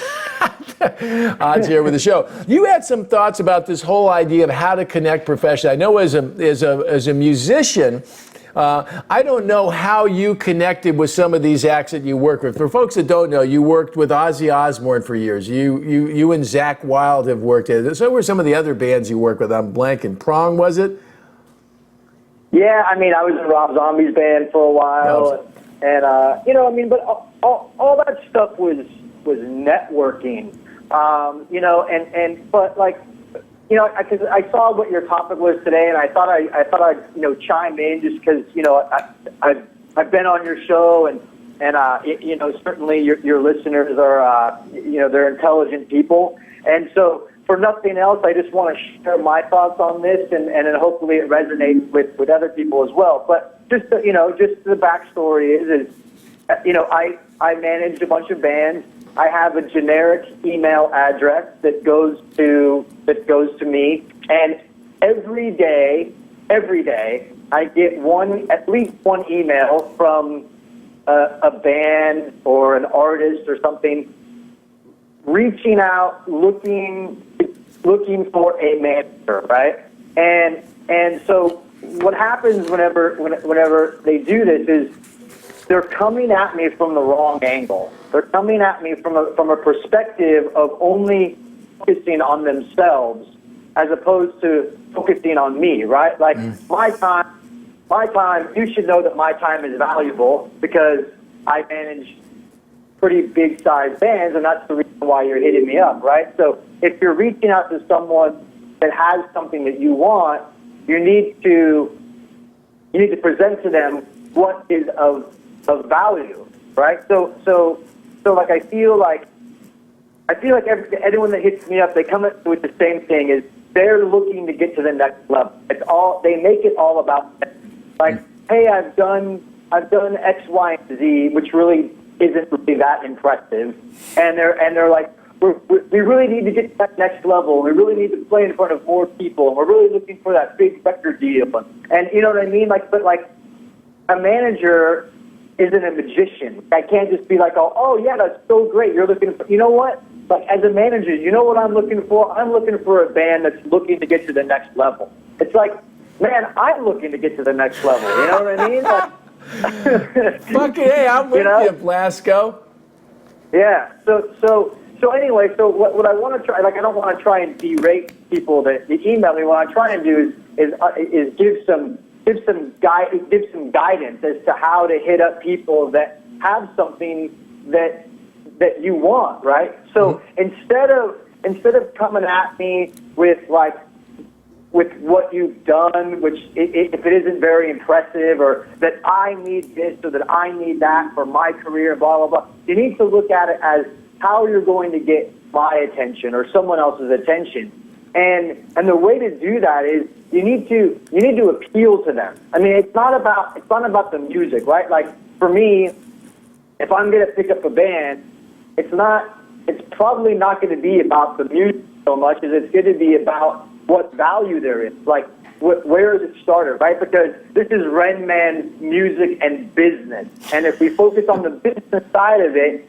odds here with the show. You had some thoughts about this whole idea of how to connect professionally. I know as a musician, I don't know how you connected with some of these acts that you work with. For folks that don't know, you worked with Ozzy Osbourne for years. You and Zakk Wylde have worked at it. So were some of the other bands you worked with. I'm blanking. Prong, was it? Yeah, I was in Rob Zombie's band for a while, but all that stuff was networking, but like because I saw what your topic was today, and I thought I'd chime in just because I've been on your show, and certainly your listeners are they're intelligent people, and so for nothing else, I just want to share my thoughts on this, and then hopefully it resonates with other people as well. But just the backstory is I manage a bunch of bands. I have a generic email address that goes to me, and every day I get at least one email from a band or an artist or something reaching out, looking for a manager, right? And so what happens whenever they do this is they're coming at me from the wrong angle. They're coming at me from a perspective of only focusing on themselves as opposed to focusing on me, right? Like my time, you should know that my time is valuable because I manage pretty big size bands, and that's the reason why you're hitting me up, right? So if you're reaching out to someone that has something that you want, you need to present to them what is of value, right? So like I feel like everyone that hits me up, they come up with the same thing: is they're looking to get to the next level. They make it all about them. Like, hey, I've done X, Y, and Z, which really isn't really that impressive, and they're like, we really need to get to that next level. We really need to play in front of more people, and we're really looking for that big record deal. And you know what I mean? But a manager isn't a magician. I can't just be like, oh yeah, that's so great. You're looking for, you know what? Like, as a manager, you know what I'm looking for? I'm looking for a band that's looking to get to the next level. It's like, man, I'm looking to get to the next level. You know what I mean? Fucking hey, I'm with you, Blasko. Yeah. So anyway, what I want to try, I don't want to try and berate people that email me. What I try and do is give some guidance as to how to hit up people that have something that you want, right? So instead of coming at me with what you've done, which if it isn't very impressive, or that I need this or that I need that for my career, blah blah blah, you need to look at it as how you're going to get my attention or someone else's attention. And the way to do that is you need to appeal to them. I mean, it's not about the music, right? Like, for me, if I'm going to pick up a band, it's probably not going to be about the music so much as it's going to be about what value there is. Like, where is it started, right? Because this is Renman music and business. And if we focus on the business side of it,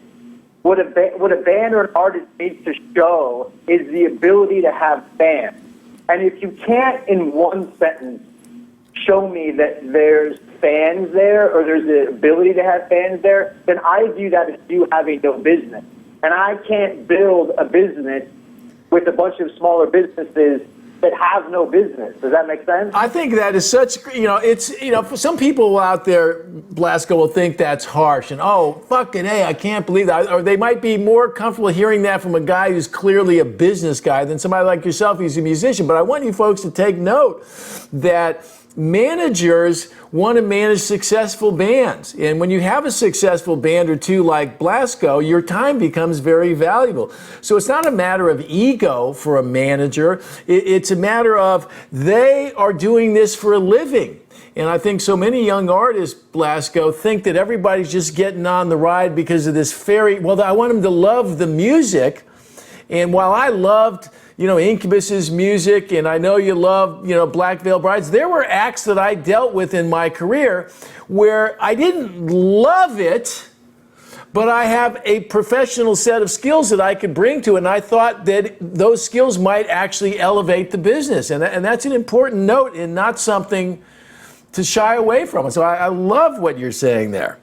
what a band or an artist needs to show is the ability to have fans. And if you can't, in one sentence, show me that there's fans there or there's the ability to have fans there, then I view that as you having no business. And I can't build a business with a bunch of smaller businesses that have no business. Does that make sense? I think that is such, for some people out there, Blasko, will think that's harsh and, oh, fucking hey, I can't believe that. Or they might be more comfortable hearing that from a guy who's clearly a business guy than somebody like yourself who's a musician. But I want you folks to take note that managers want to manage successful bands. And when you have a successful band or two like Blasko, your time becomes very valuable. So it's not a matter of ego for a manager. It's a matter of they are doing this for a living. And I think so many young artists, Blasko, think that everybody's just getting on the ride because of this well, I want them to love the music. And while I loved Incubus's music, and I know you love, Black Veil Brides, there were acts that I dealt with in my career where I didn't love it, but I have a professional set of skills that I could bring to it, and I thought that those skills might actually elevate the business. And that's an important note and not something to shy away from. So I love what you're saying there.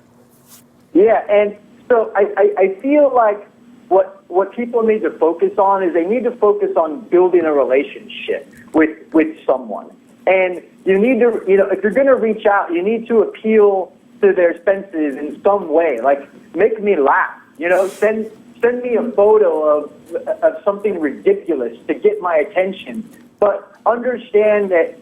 Yeah, and so I feel like what people need to focus on is they need to focus on building a relationship with someone. And you need to, if you're going to reach out, you need to appeal to their senses in some way. Like, make me laugh, send me a photo of something ridiculous to get my attention. but understand that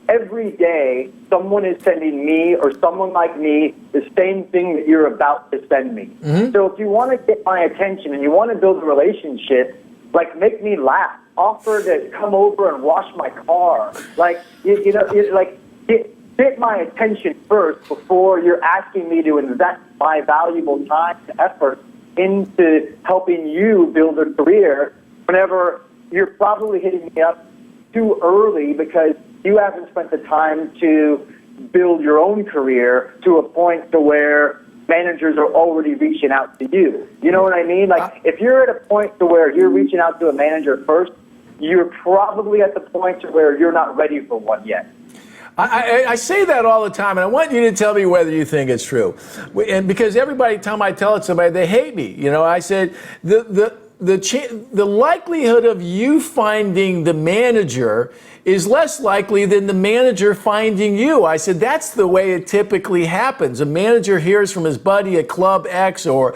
every day someone is sending me or someone like me the same thing that you're about to send me. So if you want to get my attention and you want to build a relationship, like make me laugh, offer to come over and wash my car, like get my attention first before you're asking me to invest my valuable time and effort into helping you build a career whenever you're probably hitting me up too early because you haven't spent the time to build your own career to a point to where managers are already reaching out to you. You know what I mean? Like if you're at a point to where you're reaching out to a manager first, you're probably at the point to where you're not ready for one yet. I say that all the time, and I want you to tell me whether you think it's true. And because every time I tell it to somebody, they hate me. You know, I said the likelihood of you finding the manager is less likely than the manager finding you. I said, that's the way it typically happens. A manager hears from his buddy at Club X or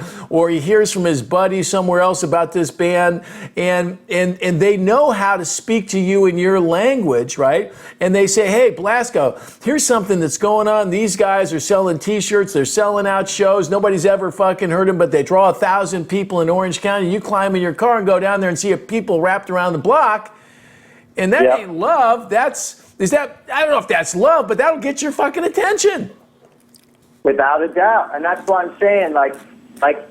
he hears from his buddy somewhere else about this band, and they know how to speak to you in your language, right? And they say, hey, Blasko, here's something that's going on. These guys are selling T-shirts. They're selling out shows. Nobody's ever fucking heard them, but they draw 1,000 people in Orange County. You climb in your car and go down there and see people wrapped around the block. And that ain't love. I don't know if that's love, but that'll get your fucking attention. Without a doubt. And that's what I'm saying. Like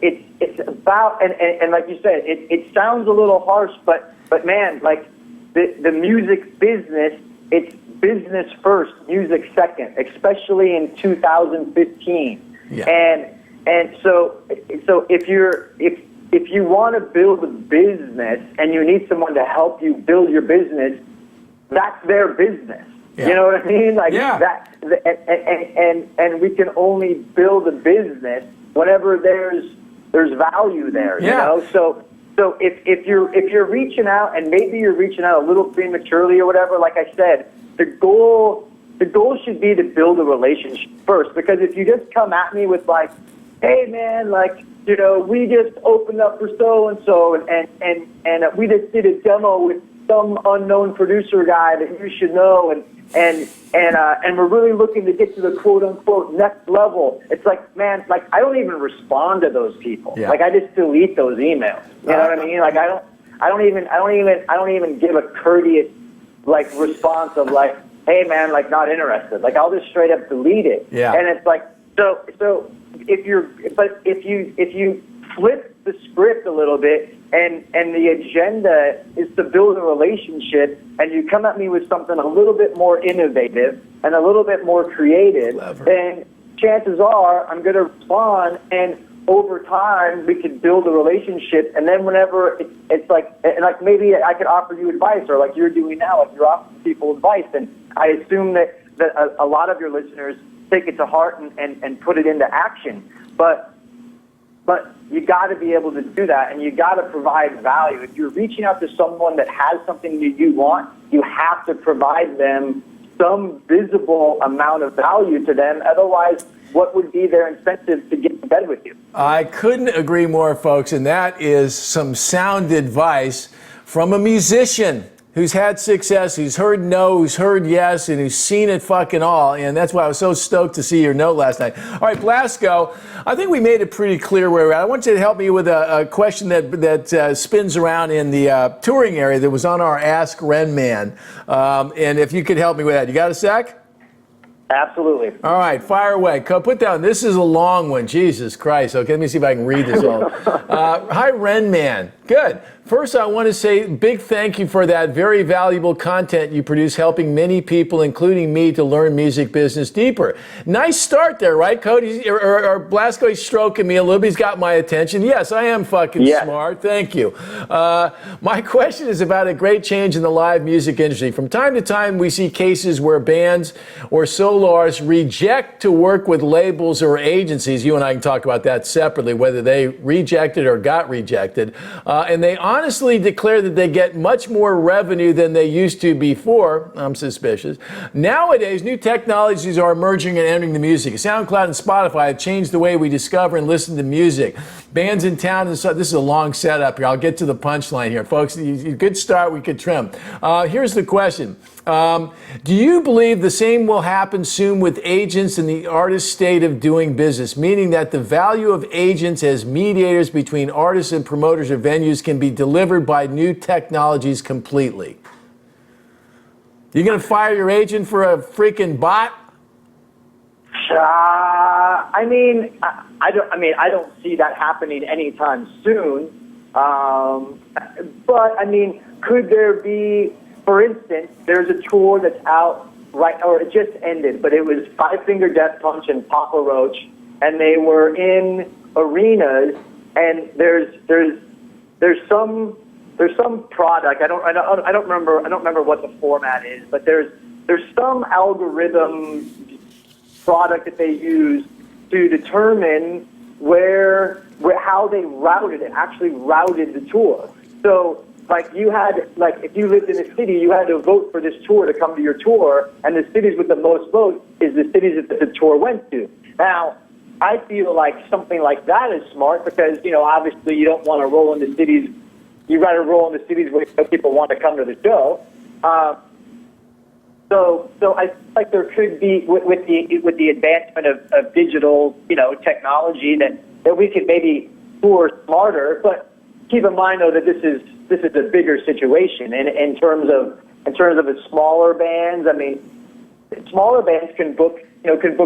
it's about, and like you said, it sounds a little harsh, but man, like the music business, it's business first, music second, especially in 2015. Yeah. And so if you want to build a business and you need someone to help you build your business, that's their business. Yeah. You know what I mean? Like yeah. and we can only build a business whenever there's value there. You know? So if you're reaching out, and maybe you're reaching out a little prematurely or whatever, like I said, the goal should be to build a relationship first. Because if you just come at me with like, hey man, like, you know, we just opened up for so-and-so, and we just did a demo with some unknown producer guy that you should know, and we're really looking to get to the quote-unquote next level. It's like, man, like, I don't even respond to those people. Yeah. Like, I just delete those emails. You know what I mean? Like, I don't even give a courteous, like, response of like, hey man, like, not interested. Like, I'll just straight up delete it. Yeah. And it's like, so if you flip the script a little bit and the agenda is to build a relationship, and you come at me with something a little bit more innovative and a little bit more creative, then chances are I'm going to respond, and over time we could build a relationship. And then whenever it's like, and like maybe I could offer you advice, or like you're doing now, like you're offering people advice, and I assume that a lot of your listeners take it to heart and put it into action. But you got to be able to do that, and you got to provide value. If you're reaching out to someone that has something that you want, you have to provide them some visible amount of value to them. Otherwise, what would be their incentive to get in bed with you? I couldn't agree more, folks, and that is some sound advice from a musician who's had success, who's heard no, who's heard yes, and who's seen it fucking all. And that's why I was so stoked to see your note last night. All right, Blasko, I think we made it pretty clear where we're at. I want you to help me with a question that spins around in the touring area that was on our Ask Renman. And if you could help me with that. You got a sec? Absolutely. All right, fire away. Put down, this is a long one. Jesus Christ. Okay, let me see if I can read this all. Hi, Renman. Good. First, I want to say big thank you for that very valuable content you produce, helping many people, including me, to learn music business deeper. Nice start there, right, Cody? Or Blasko, he's stroking me a little bit. He's got my attention. Yes, I am fucking smart. Thank you. My question is about a great change in the live music industry. From time to time, we see cases where bands or solo artists reject to work with labels or agencies. You and I can talk about that separately, whether they rejected or got rejected. And they honestly declare that they get much more revenue than they used to before. I'm suspicious. Nowadays, new technologies are emerging and entering the music. SoundCloud and Spotify have changed the way we discover and listen to music. bands in town. And so this is a long setup here. I'll get to the punchline here, folks. Good start. We could trim. Here's the question. Do you believe the same will happen soon with agents in the artist state of doing business, meaning that the value of agents as mediators between artists and promoters or venues can be delivered by new technologies completely? You going to fire your agent for a freaking bot? I mean, I don't see that happening anytime soon. But I mean, could there be, for instance, there's a tour that's out right, or it just ended, but it was Five Finger Death Punch and Papa Roach, and they were in arenas, and there's some product. I don't remember what the format is, but there's some algorithm product that they use to determine how they routed it, actually routed the tour. So, like, if you lived in a city, you had to vote for this tour to come to your tour, and the cities with the most votes is the cities that the tour went to. Now, I feel like something like that is smart because, obviously you don't want to roll into cities. You'd rather roll into cities where people want to come to the show. So I feel like there could be, with the advancement of digital, technology, that we could maybe tour smarter. But keep in mind, though, that this is a bigger situation in terms of the smaller bands. I mean, smaller bands can book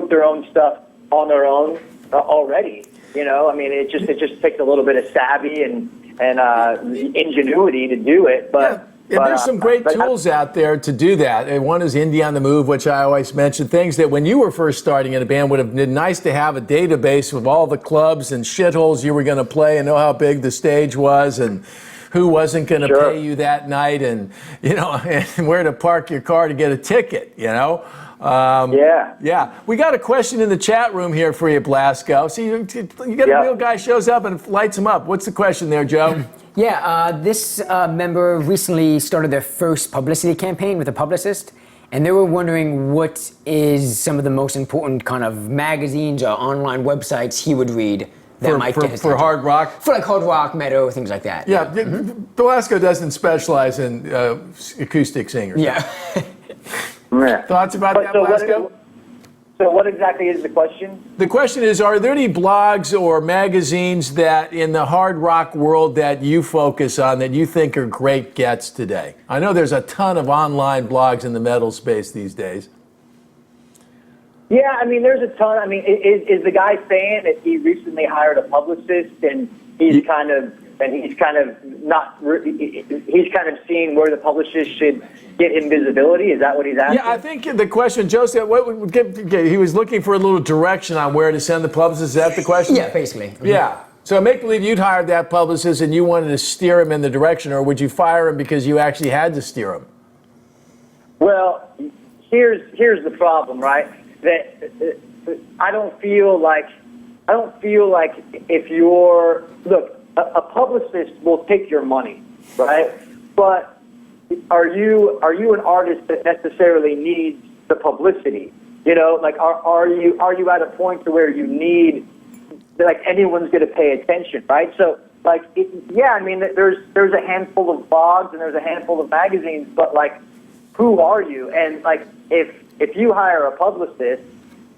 their own stuff on their own already. I mean, it just takes a little bit of savvy and ingenuity to do it, but. Yeah, there's some great tools out there to do that. And one is Indie on the Move, which I always mention. Things that when you were first starting in a band would have been nice to have a database of all the clubs and shitholes you were going to play and know how big the stage was and who wasn't going to pay you that night and, and where to park your car to get a ticket, Yeah. We got a question in the chat room here for you, Blasko. See, you get a real guy shows up and lights him up. What's the question there, Joe? Yeah, this member recently started their first publicity campaign with a publicist, and they were wondering what is some of the most important kind of magazines or online websites he would read that might get his for hard rock? For like hard rock, metal, things like that. Yeah, Blasko doesn't specialize in acoustic singers. Yeah. Thoughts about that, Blasko? So what exactly is the question? The question is, are there any blogs or magazines that in the hard rock world that you focus on that you think are great gets today? I know there's a ton of online blogs in the metal space these days. Yeah, I mean, there's a ton. I mean, is the guy saying that he recently hired a publicist and he's kind of seeing where the publicist should get him visibility? Is that what he's asking? Yeah, I think the question, Joseph, he was looking for a little direction on where to send the publicist. Is that the question? Yeah, basically. Yeah. So make believe you'd hired that publicist and you wanted to steer him in the direction, or would you fire him because you actually had to steer him? Well, here's the problem, right? That I don't feel like if you're a publicist will take your money, right? But are you an artist that necessarily needs the publicity? Are you at a point to where you need, like, anyone's going to pay attention, right? So, I mean, there's a handful of blogs and there's a handful of magazines, but who are you? And if you hire a publicist,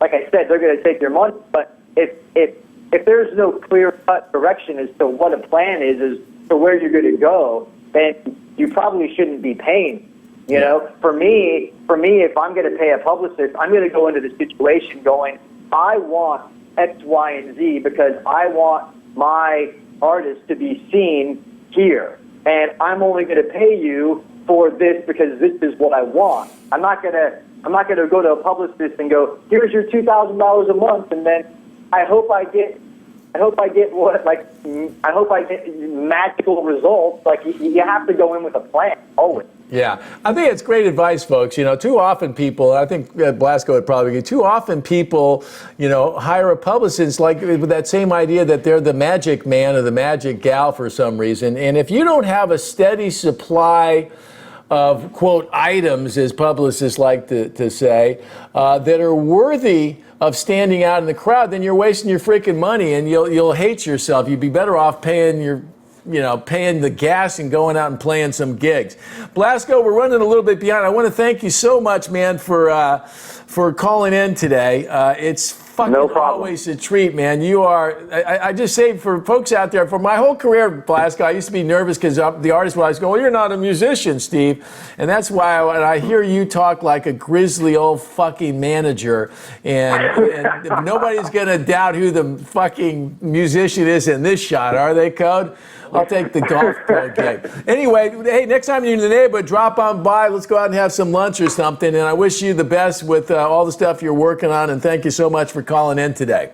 like I said, they're going to take your money. But if there's no clear-cut direction as to what a plan is as to where you're going to go, then you probably shouldn't be paying. For me, if I'm going to pay a publicist, I'm going to go into the situation going, I want X, Y, and Z because I want my artist to be seen here, and I'm only going to pay you for this because this is what I want. I'm not going to go to a publicist and go, here's your $2,000 a month, and then I hope I get magical results. You have to go in with a plan always. Yeah, I think it's great advice, folks. Too often people, I think Blasko would probably agree, too often people, hire a publicist with that same idea that they're the magic man or the magic gal for some reason. And if you don't have a steady supply of, quote, items, as publicists like to say, that are worthy of standing out in the crowd, then you're wasting your freaking money and you'll hate yourself. You'd be better off paying the gas and going out and playing some gigs. Blasko, we're running a little bit behind. I want to thank you so much, man, for calling in today. It's fucking always a treat, man. You are, I just say for folks out there, for my whole career, Blasko, I used to be nervous because the artists would always go, well, you're not a musician, Steve. And that's why when I hear you talk like a grizzly old fucking manager, and nobody's going to doubt who the fucking musician is in this shot, are they, Code? I'll take the golf pro gig. Anyway, hey, next time you're in the neighborhood, drop on by. Let's go out and have some lunch or something. And I wish you the best with all the stuff you're working on. And thank you so much for calling in today.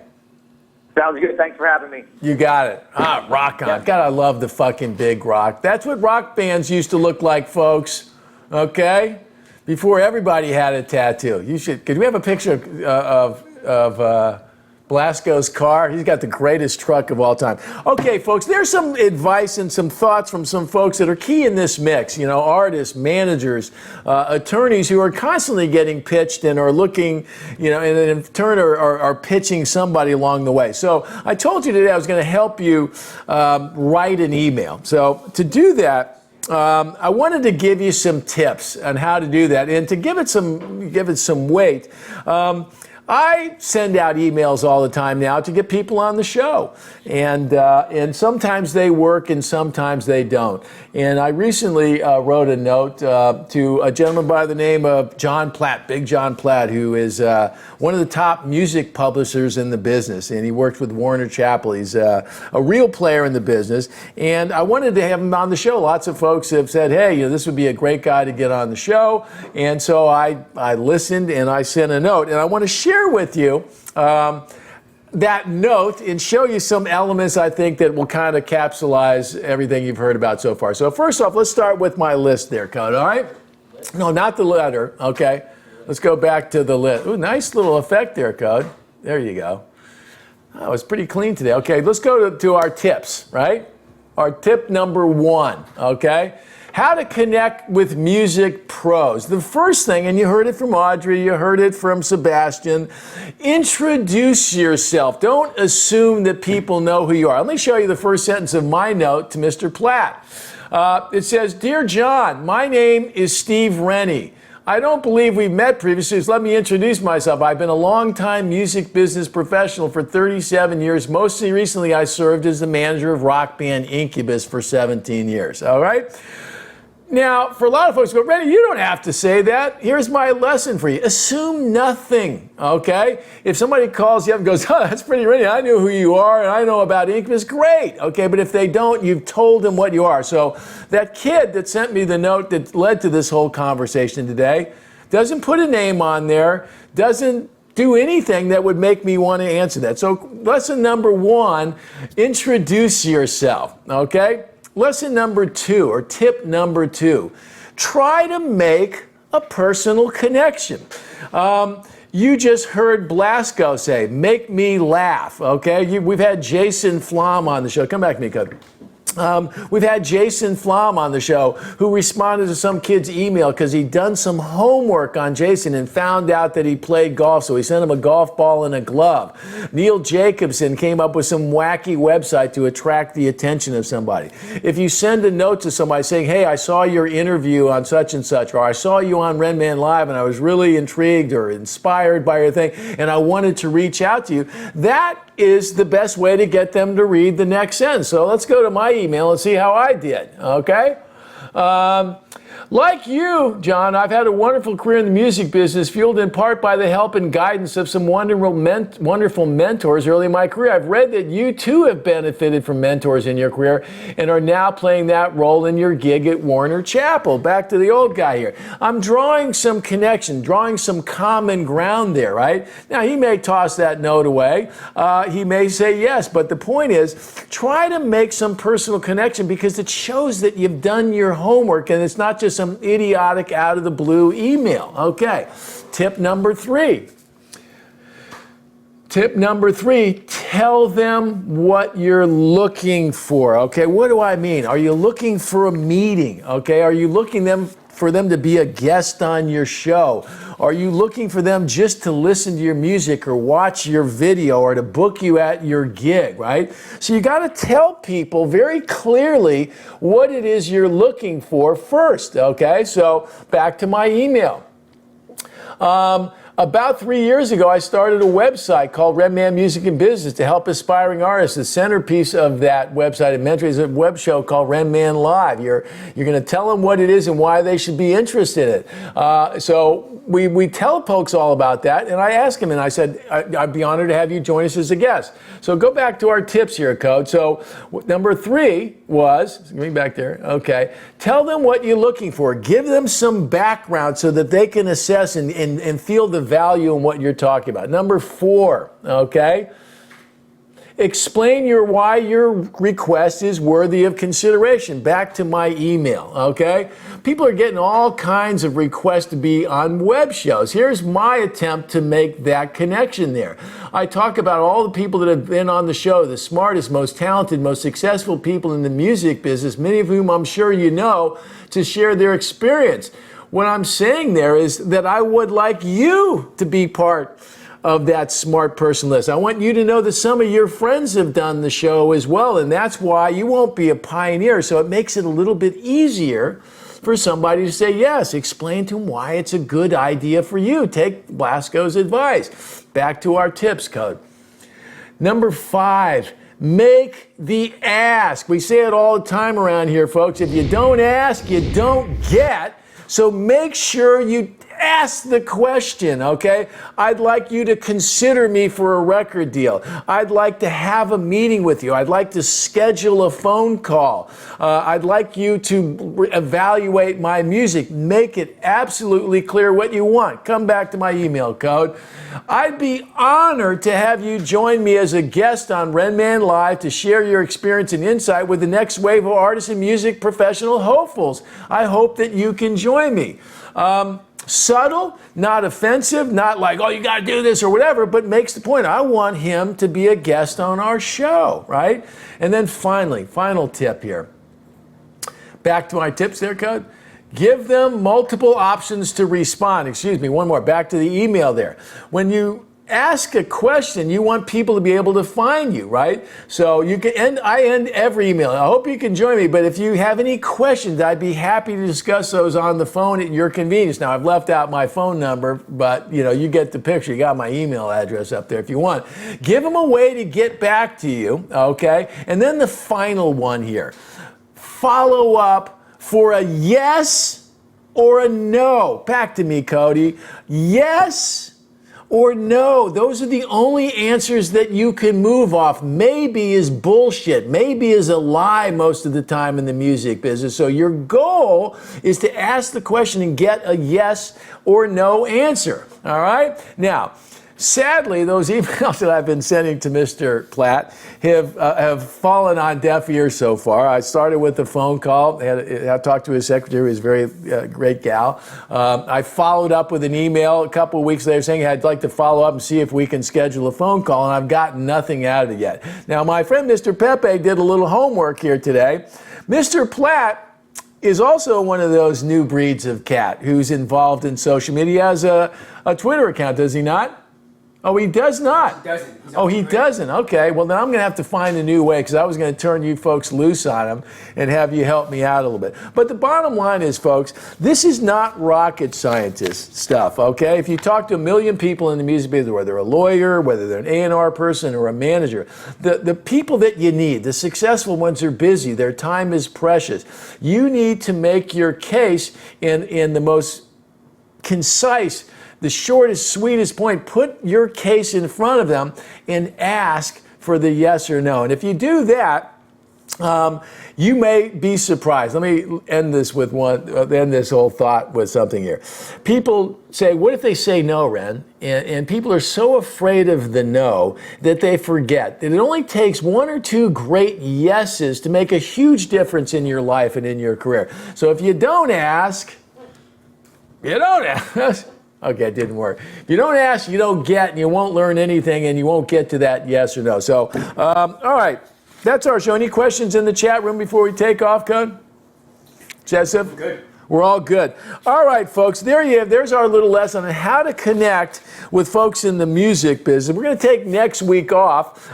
Sounds good. Thanks for having me. You got it. Rock on. God, I love the fucking big rock. That's what rock bands used to look like, folks. Okay? Before everybody had a tattoo. Could we have a picture of Blasko's car? He's got the greatest truck of all time. Okay, folks, there's some advice and some thoughts from some folks that are key in this mix. You know, artists, managers, attorneys who are constantly getting pitched and are looking, you know, and in turn are pitching somebody along the way. So I told you today I was going to help you write an email. So to do that, I wanted to give you some tips on how to do that, and to give it some weight. I send out emails all the time now to get people on the show, and sometimes they work and sometimes they don't. And I recently wrote a note to a gentleman by the name of John Platt, Big John Platt, who is one of the top music publishers in the business, and he worked with Warner Chappell. He's a real player in the business, and I wanted to have him on the show. Lots of folks have said, hey, you know, this would be a great guy to get on the show, and so I listened and I sent a note, and I want to share with you that note and show you some elements I think that will kind of capsulize everything you've heard about so far. So first off, let's start with my list there, Code, all right? No, not the letter, okay? Let's go back to the list. Ooh, nice little effect there, Code. There you go. Oh, it's pretty clean today. Okay, let's go to our tips, right? Our tip number 1, okay? How to connect with music pros. The first thing, and you heard it from Audrey, you heard it from Sebastien, introduce yourself. Don't assume that people know who you are. Let me show you the first sentence of my note to Mr. Platt. It says, Dear John, my name is Steve Rennie. I don't believe we've met previously, so let me introduce myself. I've been a long-time music business professional for 37 years. Mostly recently, I served as the manager of rock band Incubus for 17 years, all right? Now, for a lot of folks who go, Rennie, you don't have to say that. Here's my lesson for you. Assume nothing, okay? If somebody calls you up and goes, oh, that's pretty Rennie, I know who you are and I know about Incubus, great, okay? But if they don't, you've told them what you are. So that kid that sent me the note that led to this whole conversation today doesn't put a name on there, doesn't do anything that would make me want to answer that. So lesson number 1, introduce yourself, okay? Lesson number 2, or tip number 2, try to make a personal connection. You just heard Blasko say, make me laugh, okay? We've had Jason Flom on the show. Come back, Nico. We've had Jason Flom on the show who responded to some kid's email because he'd done some homework on Jason and found out that he played golf, so he sent him a golf ball and a glove. Neil Jacobson came up with some wacky website to attract the attention of somebody. If you send a note to somebody saying, hey, I saw your interview on such and such, or I saw you on Renman Live and I was really intrigued or inspired by your thing and I wanted to reach out to you, that is the best way to get them to read the next sentence. So let's go to my email and see how I did, okay? Like you, John, I've had a wonderful career in the music business, fueled in part by the help and guidance of some wonderful mentors early in my career. I've read that you too have benefited from mentors in your career and are now playing that role in your gig at Warner Chappell. Back to the old guy here. I'm drawing some connection, drawing some common ground there, right? Now, he may toss that note away. He may say yes, but the point is, try to make some personal connection because it shows that you've done your homework and it's not just some idiotic out of the blue email. Okay, tip number 3. Tip number 3, tell them what you're looking for. Okay, what do I mean? Are you looking for a meeting? Okay, are you looking for them to be a guest on your show? Are you looking for them just to listen to your music or watch your video or to book you at your gig, right? So you got to tell people very clearly what it is you're looking for first, okay? So back to my email. About 3 years ago, I started a website called Renman Music and Business to help aspiring artists. The centerpiece of that website and mentoring is a web show called Renman Live. You're going to tell them what it is and why they should be interested in it. So we tell folks all about that, and I asked him, and I said, I'd be honored to have you join us as a guest. So go back to our tips here, Code. So number 3 was, me back there, okay, tell them what you're looking for. Give them some background so that they can assess and feel the value in what you're talking about. Number 4, okay, explain why your request is worthy of consideration. Back to my email, okay? People are getting all kinds of requests to be on web shows. Here's my attempt to make that connection there. I talk about all the people that have been on the show, the smartest, most talented, most successful people in the music business, many of whom I'm sure you know, to share their experience. What I'm saying there is that I would like you to be part of that smart person list. I want you to know that some of your friends have done the show as well, and that's why you won't be a pioneer. So it makes it a little bit easier for somebody to say yes. Explain to them why it's a good idea for you. Take Blasko's advice. Back to our tips, Code. Number 5, make the ask. We say it all the time around here, folks. If you don't ask, you don't get. So make sure you ask the question, okay? I'd like you to consider me for a record deal. I'd like to have a meeting with you. I'd like to schedule a phone call. I'd like you to evaluate my music. Make it absolutely clear what you want. Come back to my email, Code. I'd be honored to have you join me as a guest on Renman Live to share your experience and insight with the next wave of artists and music professional hopefuls. I hope that you can join me. Subtle, not offensive, not like, oh, you got to do this or whatever, but makes the point. I want him to be a guest on our show, right? And then finally, final tip here. Back to my tips there, Code. Give them multiple options to respond. Excuse me, one more. Back to the email there. When you ask a question, you want people to be able to find you, right? So you can I end every email. I hope you can join me, but if you have any questions, I'd be happy to discuss those on the phone at your convenience. Now, I've left out my phone number, but you get the picture. You got my email address up there if you want. Give them a way to get back to you, okay? And then the final one here. Follow up for a yes or a no. Back to me, Cody. Yes or no. Those are the only answers that you can move off. Maybe is bullshit. Maybe is a lie most of the time in the music business. So your goal is to ask the question and get a yes or no answer. All right? Now, sadly, those emails that I've been sending to Mr. Platt have fallen on deaf ears so far. I started with a phone call. I talked to his secretary, who's a very great gal. I followed up with an email a couple of weeks later saying I'd like to follow up and see if we can schedule a phone call, and I've gotten nothing out of it yet. Now, my friend Mr. Pepe did a little homework here today. Mr. Platt is also one of those new breeds of cat who's involved in social media. He has a Twitter account, does he not? Oh, he does not. He doesn't. Oh, he doesn't. Okay. Well, then I'm going to have to find a new way because I was going to turn you folks loose on him and have you help me out a little bit. But the bottom line is, folks, this is not rocket scientist stuff, okay? If you talk to a million people in the music business, whether they're a lawyer, whether they're an A&R person or a manager, the people that you need, the successful ones are busy. Their time is precious. You need to make your case in the most concise, the shortest, sweetest point. Put your case in front of them and ask for the yes or no. And if you do that, you may be surprised. Let me end this whole thought with something here. People say, what if they say no, Ren? And people are so afraid of the no that they forget that it only takes 1 or 2 great yeses to make a huge difference in your life and in your career. So if you don't ask, you don't ask. Okay, it didn't work. If you don't ask, you don't get, and you won't learn anything, and you won't get to that yes or no. So, all right, that's our show. Any questions in the chat room before we take off, Code? Joseph? Good. We're all good. All right, folks, there you have. There's our little lesson on how to connect with folks in the music business. We're going to take next week off,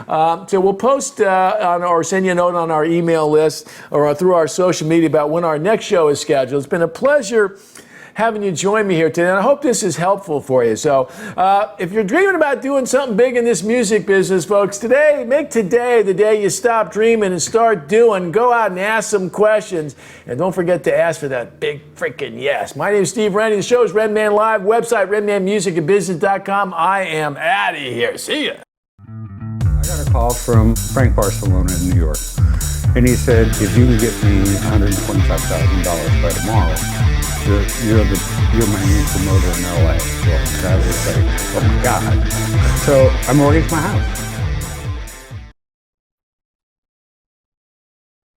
so we'll post or send you a note on our email list or through our social media about when our next show is scheduled. It's been a pleasure having you join me here today, and I hope this is helpful for you. So if you're dreaming about doing something big in this music business, folks, make today the day you stop dreaming and start doing. Go out and ask some questions, and don't forget to ask for that big freaking yes. My name is Steve Rennie. The show is Renman Live. Website, renmanmusicandbusiness.com. I am out of here. See ya. I got a call from Frank Barcelona in New York, and he said, if you can get me $125,000 by tomorrow, you're my new promoter in LA. Well, that was like, oh my God. So I mortgaged my house.